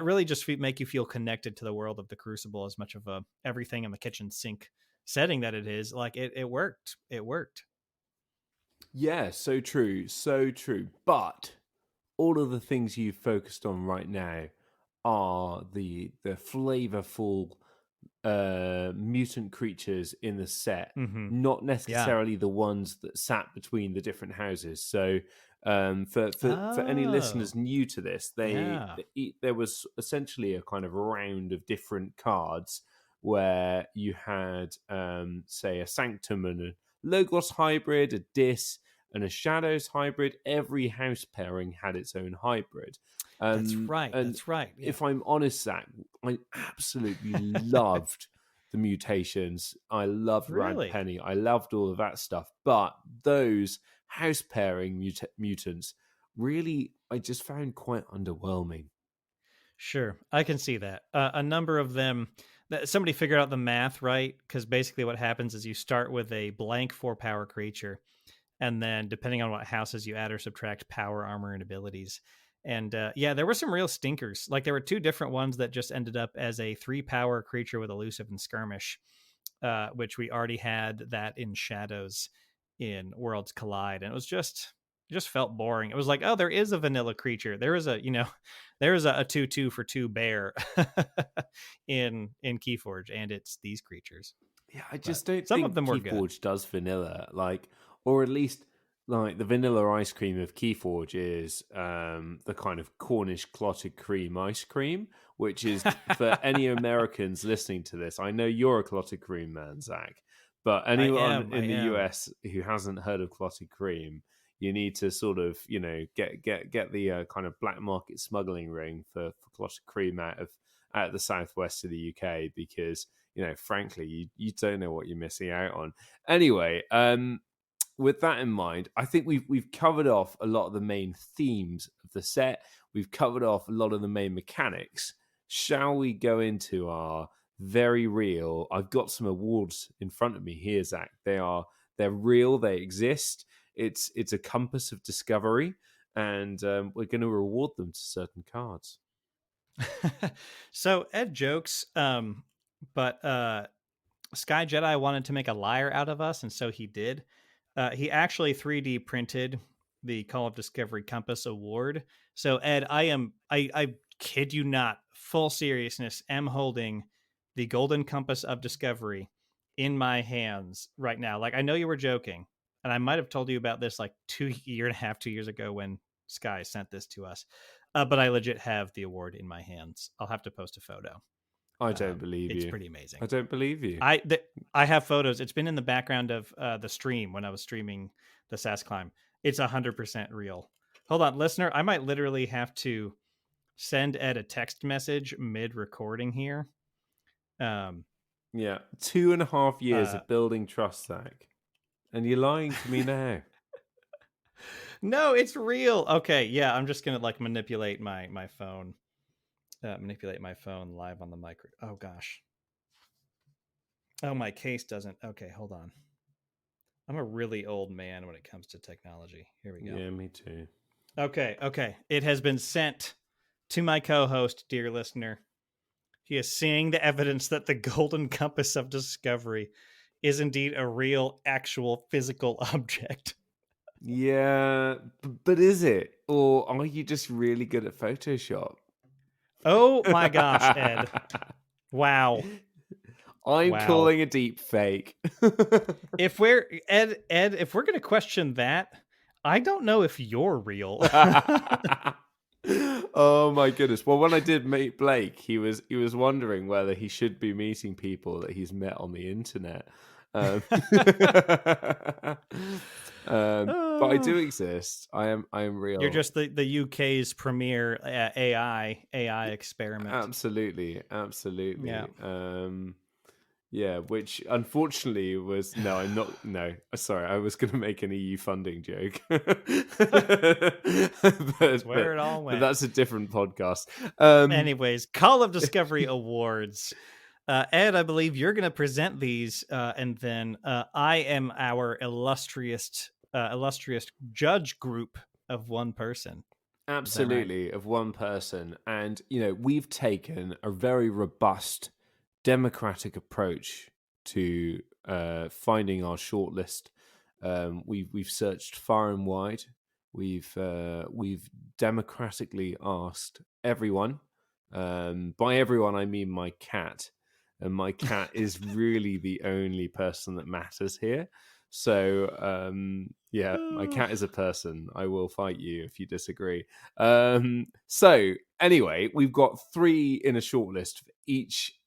really just make you feel connected to the world of the Crucible as much of a everything in the kitchen sink setting that it is. Like it worked. It worked. Yeah, so true, so true. But all of the things you've focused on right now are the flavorful mutant creatures in the set, not necessarily the ones that sat between the different houses. So for any listeners new to this, there was essentially a kind of round of different cards where you had say a Sanctum and a Logos hybrid, a Dis, and a Shadows hybrid. Every house pairing had its own hybrid. That's right. And that's right. if I'm honest, Zach, I absolutely loved the mutations. I loved Rag Really? Penny. I loved all of that stuff. But those house pairing mutants really, I just found quite underwhelming. Sure, I can see that. A number of them, somebody figured out the math right, because basically what happens is you start with a blank 4-power creature, and then depending on what houses you add or subtract power, armor, and abilities. And yeah, there were some real stinkers. Like there were 2 different ones that just ended up as a 3-power creature with elusive and skirmish, which we already had that in Shadows in Worlds Collide, and it just felt boring. It was like, oh, there is a vanilla creature. There is there is a 2/2 for 2 bear in Keyforge, and it's these creatures. Yeah, I But just don't some of think them were good. Keyforge does vanilla, or at least like the vanilla ice cream of Keyforge is the kind of Cornish clotted cream ice cream, which is for any Americans listening to this. I know you're a clotted cream man, Zach, but anyone I in the am. US who hasn't heard of clotted cream, you need to sort of get the kind of black market smuggling ring for clotted cream out of the southwest of the UK, because frankly, you don't know what you're missing out on. Anyway, with that in mind, I think we've covered off a lot of the main themes of the set. We've covered off a lot of the main mechanics. Shall we go into our very real? I've got some awards in front of me here, Zach. They're real. They exist. It's a compass of discovery, and we're going to reward them to certain cards. So Ed jokes, but Sky Jedi wanted to make a liar out of us, and so he did. He actually 3D printed the Call of Discovery Compass Award. So Ed, I kid you not, full seriousness, am holding the Golden Compass of Discovery in my hands right now. Like I know you were joking, and I might have told you about this like 2 years ago when Sky sent this to us. But I legit have the award in my hands. I'll have to post a photo. I don't believe It's you. pretty amazing. I don't believe you. I have photos. It's been in the background of the stream when I was streaming the SAS climb. It's 100% real. Hold on, listener. I might literally have to send Ed a text message mid recording here. Yeah, 2.5 years of building trust, Zach, and you're lying to me now. No, it's real. Okay, yeah, I'm just gonna like manipulate my phone. Manipulate my phone live on the micro. Oh gosh. Oh, my case doesn't. Okay, hold on. I'm a really old man when it comes to technology. Here we go. Yeah, me too. Okay. It has been sent to my co-host, dear listener. He is seeing the evidence that the Golden Compass of Discovery is indeed a real, actual, physical object. Yeah, but is it? Or are you just really good at Photoshop? Oh my gosh, Ed. Wow. I'm calling a deep fake. If we're if we're gonna question that, I don't know if you're real. Oh my goodness. Well, when I did meet Blake, he was wondering whether he should be meeting people that he's met on the internet. But I do exist. I am real. You're just the UK's premier AI experiment. Absolutely. Yeah. Yeah, which unfortunately was no. I'm not. No, sorry. I was going to make an EU funding joke. That's where it all went. But that's a different podcast. Anyways, Call of Discovery Awards. Ed, I believe you're going to present these, and then I am our illustrious judge group of one person. Absolutely, of one person. And, we've taken a very robust democratic approach to finding our shortlist. We've searched far and wide. We've democratically asked everyone. By everyone, I mean my cat. And my cat is really the only person that matters here. So, yeah, my cat is a person. I will fight you if you disagree. So, anyway, we've got 3 in a shortlist for each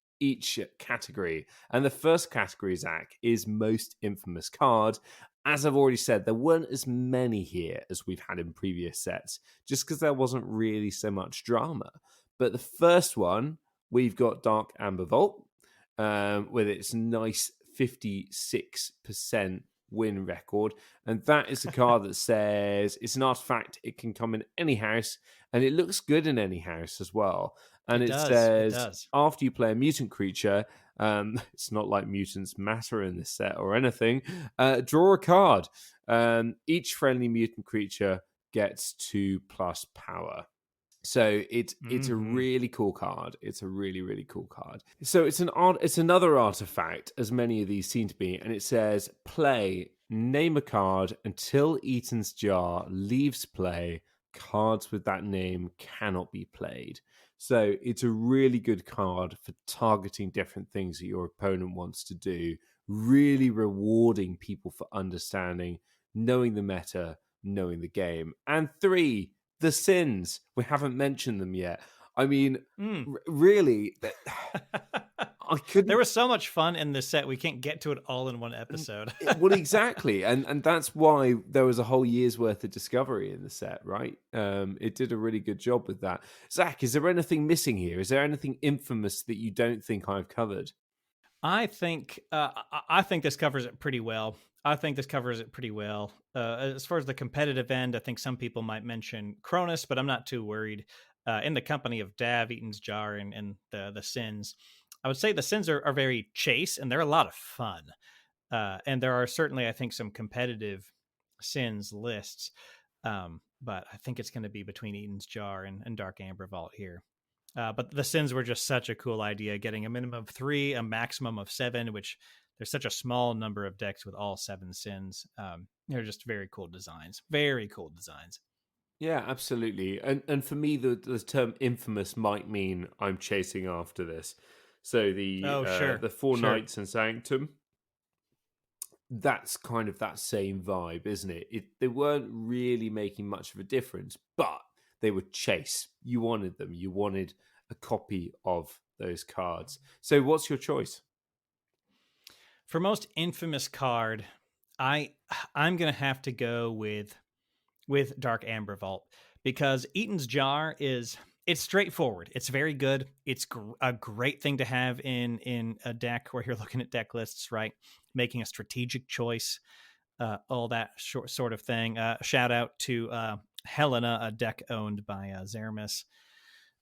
category. And the first category, Zach, is most infamous card. As I've already said, there weren't as many here as we've had in previous sets, just because there wasn't really so much drama. But the first one, we've got Dark Amber Vault. with its nice 56% win record. And that is a card that says it's an artifact. It can come in any house, and it looks good in any house as well. And It it does. It says does. after you play a mutant creature, it's not like mutants matter in this set or anything. Draw a card. Each friendly mutant creature gets 2+ power. So it's a really cool card. It's a really, really cool card. So it's another artifact, as many of these seem to be, and it says play, name a card until Eaton's Jar leaves play. Cards with that name cannot be played. So it's a really good card for targeting different things that your opponent wants to do, really rewarding people for understanding, knowing the meta, knowing the game. And 3, the sins. We haven't mentioned them yet. I mean, really, I couldn't. There was so much fun in this set. We can't get to it all in one episode. Well, exactly, and that's why there was a whole year's worth of discovery in the set, right? It did a really good job with that. Zach, is there anything missing here? Is there anything infamous that you don't think I've covered? I think this covers it pretty well. As far as the competitive end, I think some people might mention Cronus, but I'm not too worried. In the company of Dav, Eaton's Jar, and the Sins, I would say the Sins are very chase, and they're a lot of fun. And there are certainly, I think, some competitive Sins lists. But I think it's going to be between Eaton's Jar and Dark Amber Vault here. But the Sins were just such a cool idea, getting a minimum of 3, a maximum of 7, which there's such a small number of decks with all 7 Sins. They're just very cool designs. Very cool designs. Yeah, absolutely. And for me, the term infamous might mean I'm chasing after this. So the 4 Knights and Sanctum, that's kind of that same vibe, isn't it? They weren't really making much of a difference, but they would chase. You wanted them. You wanted a copy of those cards. So what's your choice? For most infamous card, I'm going to have to go with Dark Amber Vault, because Eaton's Jar it's straightforward. It's very good. It's a great thing to have in a deck where you're looking at deck lists, right? Making a strategic choice, all that sort of thing. Shout out to Helena, a deck owned by Zeramis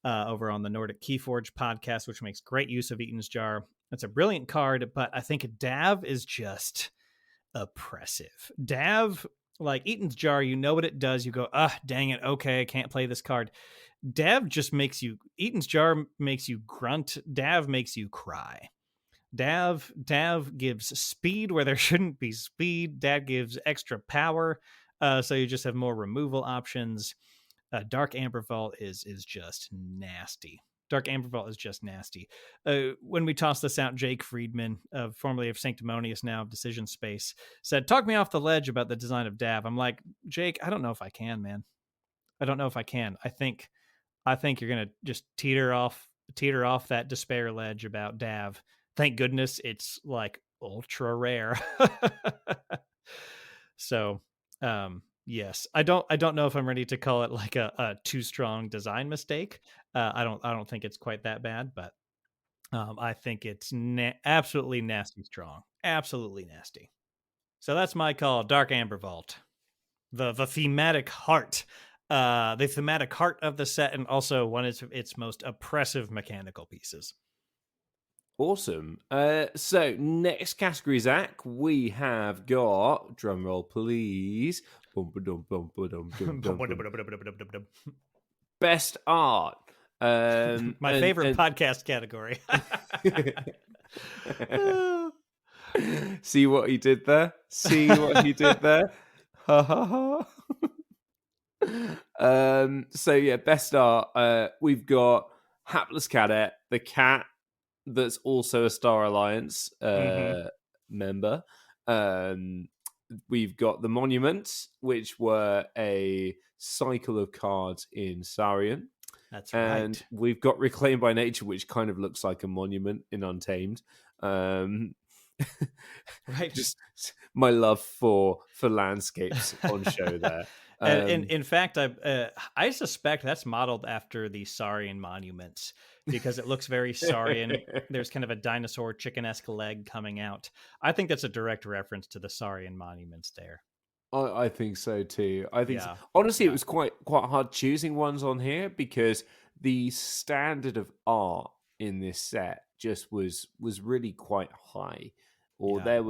over on the Nordic Keyforge podcast, which makes great use of Eaton's Jar. It's a brilliant card, but I think Dav is just oppressive. Dav, like Eaton's Jar, you know what it does. You go, dang it, okay, I can't play this card. Dav just Eaton's Jar makes you grunt. Dav makes you cry. Dav gives speed where there shouldn't be speed. Dav gives extra power, so you just have more removal options. Dark Amber Vault is just nasty. Dark Amber Vault is just nasty. When we tossed this out, Jake Friedman, formerly of Sanctimonious, now of Decision Space, said, "Talk me off the ledge about the design of Dav." I'm like, Jake, I don't know if I can, man. I don't know if I can. I think you're gonna just teeter off that despair ledge about Dav. Thank goodness it's like ultra rare. So, yes, I don't know if I'm ready to call it like a too strong design mistake. I don't think it's quite that bad, but I think it's absolutely nasty strong, absolutely nasty. So that's my call, Dark Amber Vault, the thematic heart, of the set, and also one of its most oppressive mechanical pieces. Awesome. So next category, Zach, we have got, drum roll please, best art. My favorite podcast category. See what he did there? Ha ha ha. So yeah, best art. We've got Hapless Cadet, the cat that's also a Star Alliance member. We've got the Monuments, which were a cycle of cards in Sarian. That's right. And we've got Reclaimed by Nature, which kind of looks like a monument in Untamed. Right. Just my love for landscapes on show there. And in fact, I suspect that's modeled after the Saurian monuments because it looks very Saurian. There's kind of a dinosaur chicken-esque leg coming out. I think that's a direct reference to the Saurian monuments there. I think so too. I think so. Yeah. Honestly, it Yeah. was quite hard choosing ones on here because the standard of art in this set just was really quite high. Or Yeah.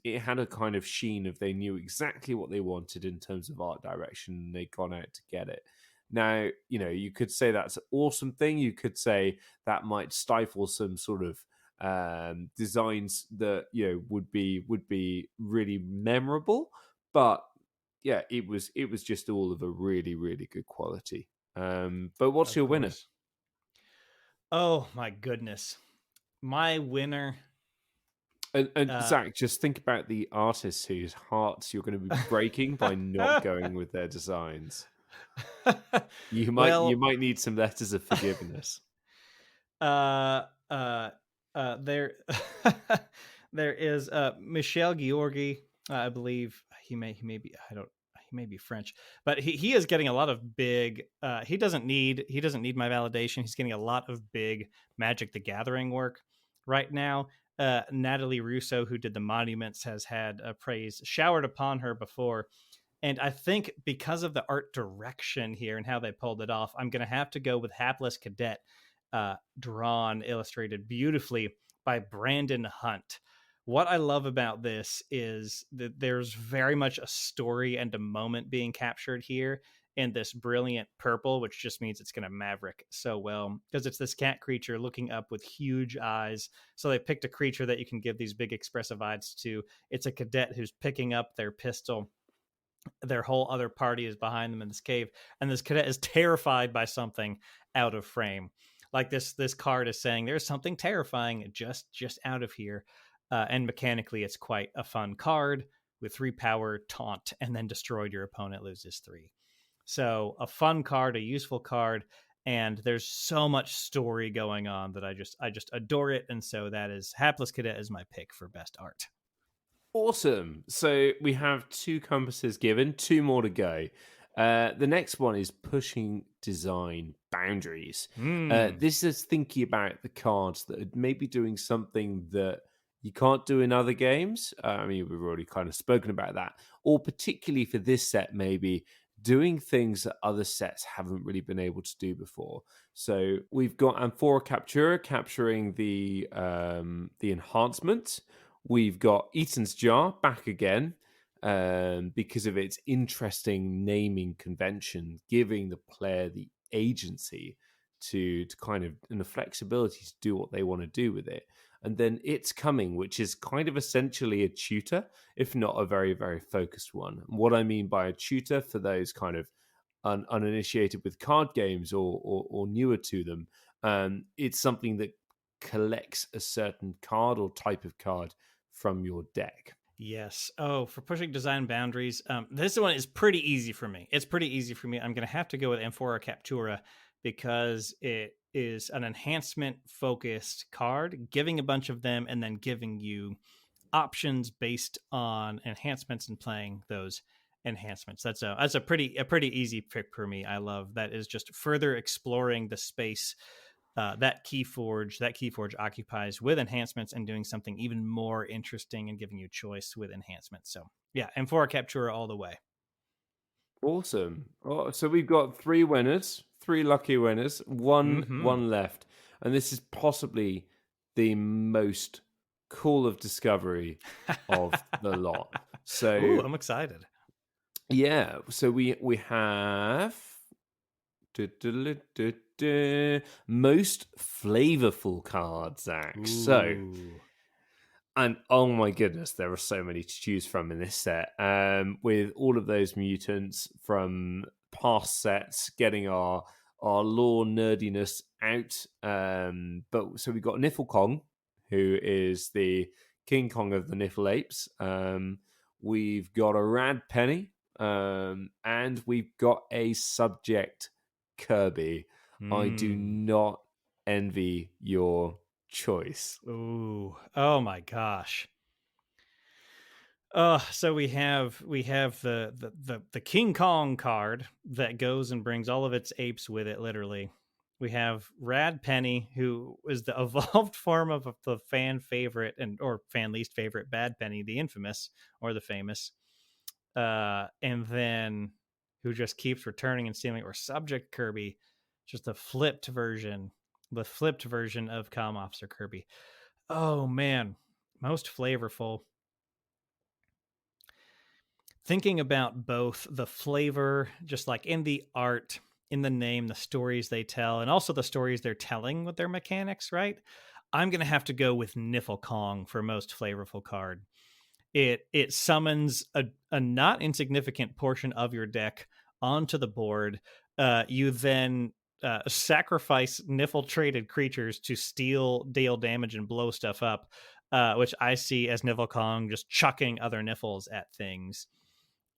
it had a kind of sheen of they knew exactly what they wanted in terms of art direction and they'd gone out to get it. Now, you could say that's an awesome thing. You could say that might stifle some sort of designs that would be really memorable, but yeah, it was just all of a really, really good quality. But what's Of your winner? course. Oh my goodness. My winner. And Zach, just think about the artists whose hearts you're going to be breaking by not going with their designs. You Well, might need some letters of forgiveness. uh, uh, there, there is Michel Georgi. I believe he may be. I don't. He may be French, but he is getting a lot of big. He doesn't need my validation. He's getting a lot of big Magic the Gathering work right now. Natalie Russo, who did the monuments, has had praise showered upon her before. And I think because of the art direction here and how they pulled it off, I'm going to have to go with Hapless Cadet, drawn, illustrated beautifully by Brandon Hunt. What I love about this is that there's very much a story and a moment being captured here in this brilliant purple, which just means it's going to maverick so well because it's this cat creature looking up with huge eyes. So they picked a creature that you can give these big expressive eyes to. It's a cadet who's picking up their pistol. Their whole other party is behind them in this cave, and this cadet is terrified by something out of frame. Like this card is saying there's something terrifying just out of here. And mechanically it's quite a fun card with 3 power, taunt, and then destroyed, your opponent loses 3. So a fun card, a useful card, and there's so much story going on that I just adore it. And so that is Hapless Cadet is my pick for best art. Awesome. So we have 2 compasses given, 2 more to go. The next one is pushing design boundaries. This is thinking about the cards that are maybe doing something that you can't do in other games. I mean, we've already kind of spoken about that. Or particularly for this set, maybe doing things that other sets haven't really been able to do before. So we've got Amphora Captura capturing the enhancement. We've got Eaton's Jar back again because of its interesting naming convention, giving the player the agency to kind of and the flexibility to do what they want to do with it. And then It's Coming, which is kind of essentially a tutor, if not a very, very focused one. And what I mean by a tutor for those kind of uninitiated with card games or newer to them, it's something that collects a certain card or type of card from your deck. Yes. Oh, for pushing design boundaries, this one is pretty easy for me. It's pretty easy for me. I'm going to have to go with Amphora Captura because it is an enhancement focused card, giving a bunch of them and then giving you options based on enhancements and playing those enhancements. That's a pretty easy pick for me. I love that is just further exploring the space that Keyforge occupies with enhancements and doing something even more interesting and giving you choice with enhancements. So yeah, Amphora Captura all the way. Awesome. Oh, so we've got 3 winners, 3 lucky winners, one left, and this is possibly the most Call of Discovery of the lot. So ooh, I'm excited. Yeah, so we have most flavorful cards, Zach. Ooh. So, and oh my goodness, there are so many to choose from in this set. With all of those mutants from past sets, getting our lore nerdiness out. But so we got Niffle Kong, who is the King Kong of the Niffle Apes. We've got a Rad Penny, and we've got a Subject Kirby. I do not envy your choice. Ooh. Oh my gosh. So we have the King Kong card that goes and brings all of its apes with it, literally. We have Rad Penny, who is the evolved form of the fan favorite or fan least favorite Bad Penny, the infamous or the famous. And then who just keeps returning and stealing, or Subject Kirby, just the flipped version of Comm Officer Kirby. Oh man, most flavorful. Thinking about both the flavor, just like in the art, in the name, the stories they tell, and also the stories they're telling with their mechanics, right? I'm gonna have to go with Niffle Kong for most flavorful card. It summons a not insignificant portion of your deck onto the board. You then sacrifice Niffle traded creatures to deal damage, and blow stuff up, which I see as Niffle Kong just chucking other Niffles at things.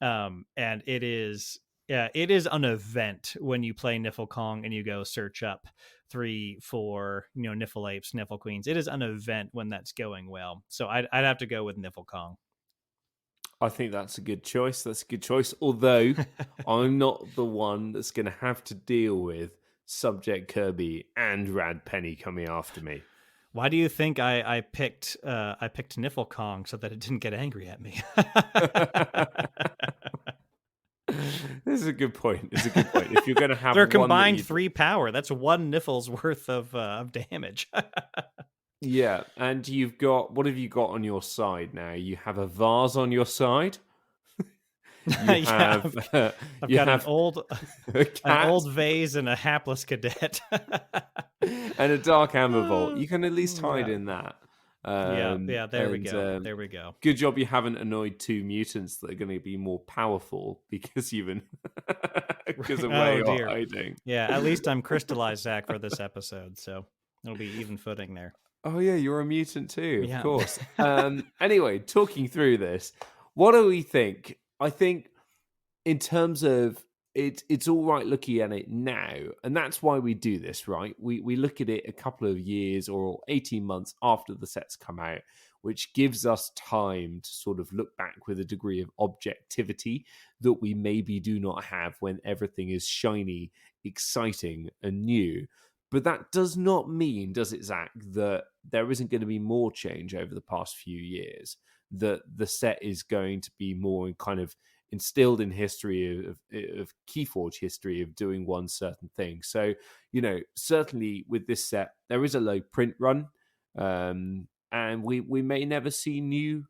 And it is an event when you play Niffle Kong and you go search up 3, 4, Niffle Apes, Niffle Queens. It is an event when that's going well. So I'd have to go with Niffle Kong. I think that's a good choice. That's a good choice. Although I'm not the one that's going to have to deal with Subject Kirby and Rad Penny coming after me. Why do you think I picked Niffle Kong so that it didn't get angry at me? This is a good point. It's a good point. If you're going to have they're one combined 3 power, that's one Niffle's worth of damage. Yeah, and you've got, what have you got on your side now? You have a vase on your side. You have I've got an old vase and a hapless cadet. And a dark amber vault. You can at least hide in that. There we go. There we go. Good job you haven't annoyed 2 mutants that are going to be more powerful because you've because of where you're hiding. Yeah, at least I'm crystallized, Zach, for this episode, so it'll be even footing there. Oh yeah, you're a mutant too, of course. Anyway, talking through this, what do we think? I think in terms of it's all right looking at it now, and that's why we do this, right? We look at it a couple of years or 18 months after the sets come out, which gives us time to sort of look back with a degree of objectivity that we maybe do not have when everything is shiny, exciting, and new. But that does not mean, does it, Zach, that there isn't going to be more change over the past few years, that the set is going to be more in kind of instilled in history of Keyforge history of doing one certain thing. So, certainly with this set, there is a low print run, and we may never see new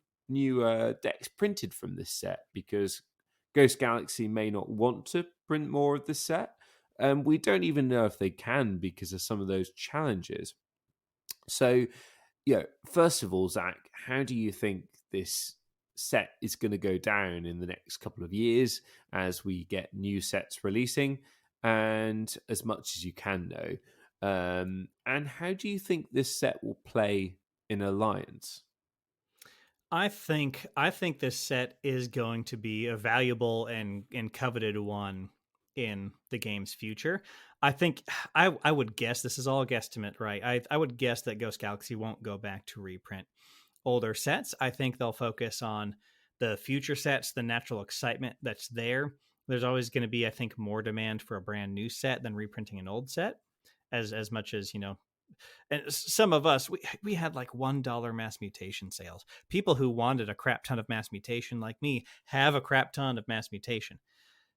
decks printed from this set because Ghost Galaxy may not want to print more of this set. We don't even know if they can because of some of those challenges. So, first of all, Zach, how do you think this set is going to go down in the next couple of years as we get new sets releasing, and as much as you can know? And how do you think this set will play in Alliance? I think this set is going to be a valuable and coveted one in the game's future. I think I would guess, this is all a guesstimate, right? I would guess that Ghost Galaxy won't go back to reprint older sets. I think they'll focus on the future sets, the natural excitement that's there. There's always going to be, I think, more demand for a brand new set than reprinting an old set, as much as, and some of us, we had like $1 Mass Mutation sales. People who wanted a crap ton of Mass Mutation, like me, have a crap ton of Mass Mutation.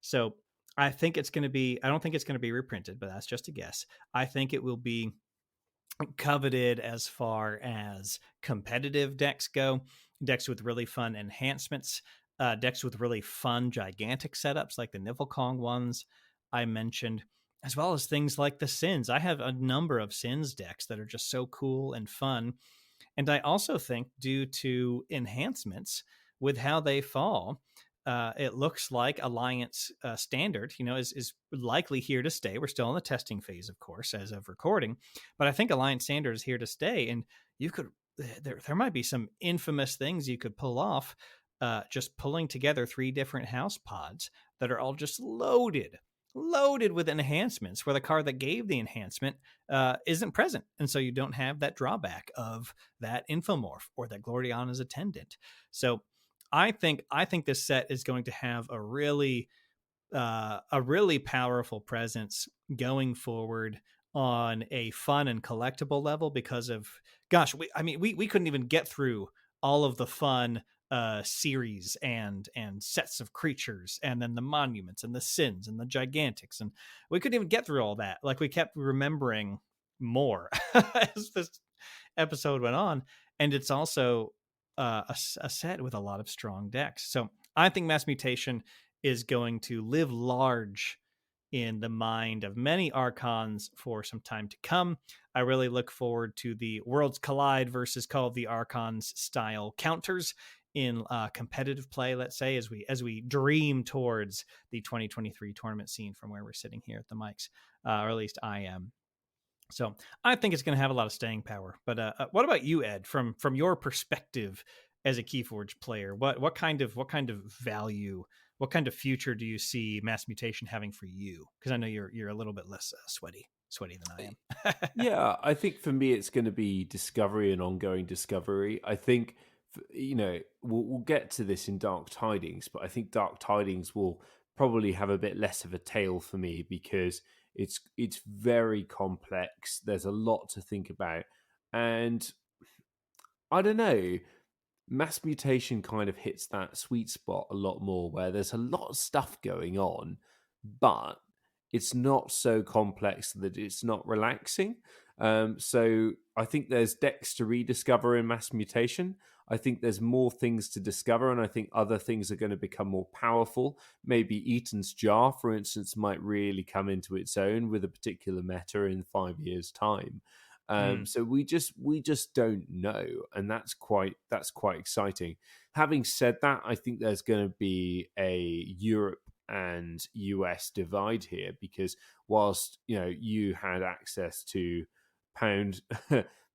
So I think it's going to be, I don't think it's going to be reprinted, but that's just a guess. I think it will be coveted as far as competitive decks go, decks with really fun enhancements, decks with really fun gigantic setups like the Niffle Kong ones I mentioned, as well as things like the Sins. I have a number of Sins decks that are just so cool and fun. And I also think, due to enhancements with how they fall, it looks like Alliance Standard, is likely here to stay. We're still in the testing phase, of course, as of recording, but I think Alliance Standard is here to stay. And you could, there might be some infamous things you could pull off, just pulling together 3 different house pods that are all just loaded with enhancements, where the card that gave the enhancement isn't present, and so you don't have that drawback of that Infomorph or that Gloriana's Attendant. So I think this set is going to have a really powerful presence going forward on a fun and collectible level because of, gosh, we couldn't even get through all of the fun series and sets of creatures, and then the monuments and the sins and the gigantics, and we couldn't even get through all that. Like, we kept remembering more as this episode went on. And it's also a set with a lot of strong decks. So I think Mass Mutation is going to live large in the mind of many Archons for some time to come. I really look forward to the Worlds Collide versus Call of the Archons style counters in competitive play, let's say, as we dream towards the 2023 tournament scene from where we're sitting here at the mics, or at least I am. So I think it's going to have a lot of staying power. But what about you, Ed? From your perspective as a Keyforge player, what kind of value, what kind of future do you see Mass Mutation having for you? Because I know you're a little bit less sweaty than I am. Yeah, I think for me it's going to be discovery and ongoing discovery. I think, we'll get to this in Dark Tidings, but I think Dark Tidings will probably have a bit less of a tail for me because it's very complex. There's a lot to think about, and I don't know. Mass Mutation kind of hits that sweet spot a lot more, where there's a lot of stuff going on, but it's not so complex that it's not relaxing. So I think there's decks to rediscover in Mass Mutation. I think there's more things to discover, and I think other things are going to become more powerful. Maybe Eaton's Jar, for instance, might really come into its own with a particular meta in 5 years' time. So we just don't know, and that's quite exciting. Having said that, I think there's going to be a Europe and US divide here, because whilst you had access to pound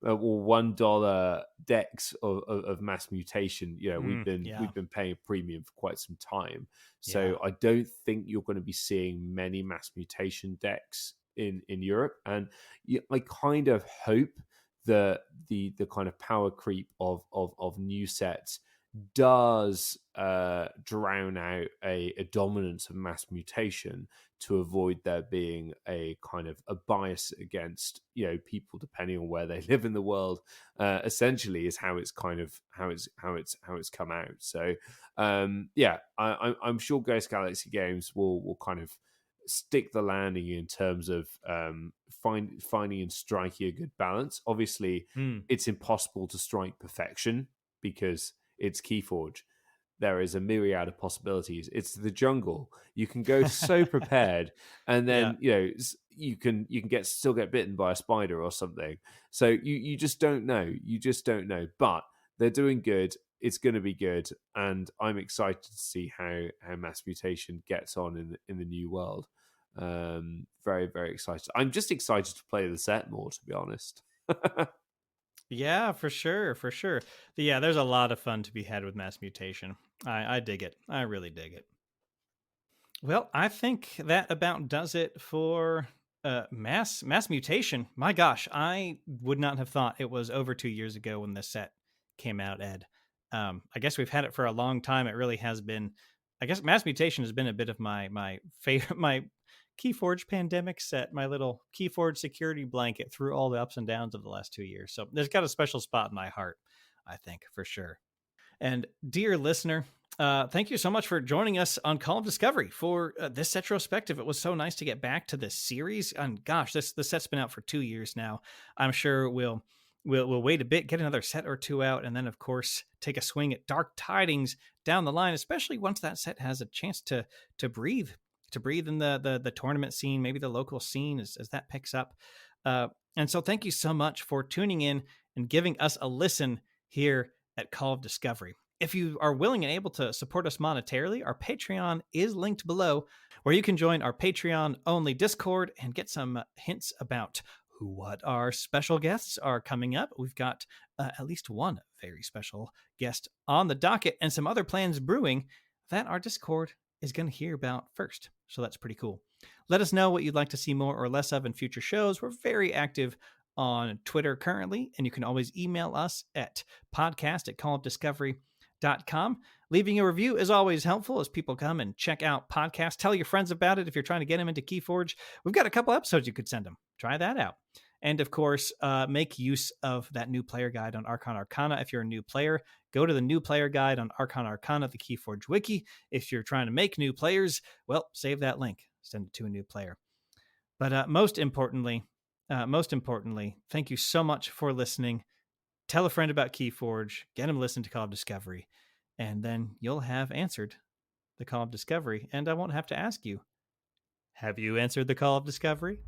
or $1 decks of Mass Mutation, we've been paying a premium for quite some time. So I don't think you're going to be seeing many Mass Mutation decks in Europe, and I kind of hope that the kind of power creep of new sets does drown out a dominance of Mass Mutation, to avoid there being a kind of a bias against people depending on where they live in the world. Essentially, is how it's come out. So I'm sure Ghost Galaxy Games will kind of stick the landing in terms of finding and striking a good balance. Obviously, it's impossible to strike perfection because it's Keyforge. There is a myriad of possibilities. It's the jungle. You can go so prepared, and then you can still get bitten by a spider or something. So you just don't know. You just don't know. But they're doing good. It's going to be good, and I'm excited to see how Mass Mutation gets on in the new world. Very, very excited. I'm just excited to play the set more, to be honest. Yeah, for sure. Yeah, there's a lot of fun to be had with Mass Mutation. I dig it. I really dig it. Well, I think that about does it for Mass Mutation. My gosh, I would not have thought it was over 2 years ago when this set came out, Ed. I guess we've had it for a long time. It really has been. I guess Mass Mutation has been a bit of my favorite, my Keyforge pandemic set, my little Keyforge security blanket through all the ups and downs of the last 2 years. So there's got a special spot in my heart, I think, for sure. And dear listener, thank you so much for joining us on Call of Discovery for this Setrospective. It was so nice to get back to this series. And gosh, the set's been out for 2 years now. I'm sure we'll wait a bit, get another set or two out, and then, of course, take a swing at Dark Tidings down the line, especially once that set has a chance to breathe in the tournament scene, maybe the local scene as that picks up. And so thank you so much for tuning in and giving us a listen here at Call of Discovery. If you are willing and able to support us monetarily, our Patreon is linked below, where you can join our Patreon-only Discord and get some hints about what our special guests are coming up. We've got at least one very special guest on the docket and some other plans brewing that our Discord is going to hear about first. So that's pretty cool. Let us know what you'd like to see more or less of in future shows. We're very active on Twitter currently, and you can always email us at podcast@callofdiscovery.com. Leaving a review is always helpful as people come and check out podcasts. Tell your friends about it if you're trying to get them into Keyforge. We've got a couple episodes you could send them. Try that out. And of course, make use of that new player guide on Archon Arcana. If you're a new player, go to the new player guide on Archon Arcana, the Keyforge wiki. If you're trying to make new players, well, save that link. Send it to a new player. But most importantly, thank you so much for listening. Tell a friend about Keyforge. Get them to listen to Call of Discovery. And then you'll have answered the Call of Discovery. And I won't have to ask you, have you answered the Call of Discovery?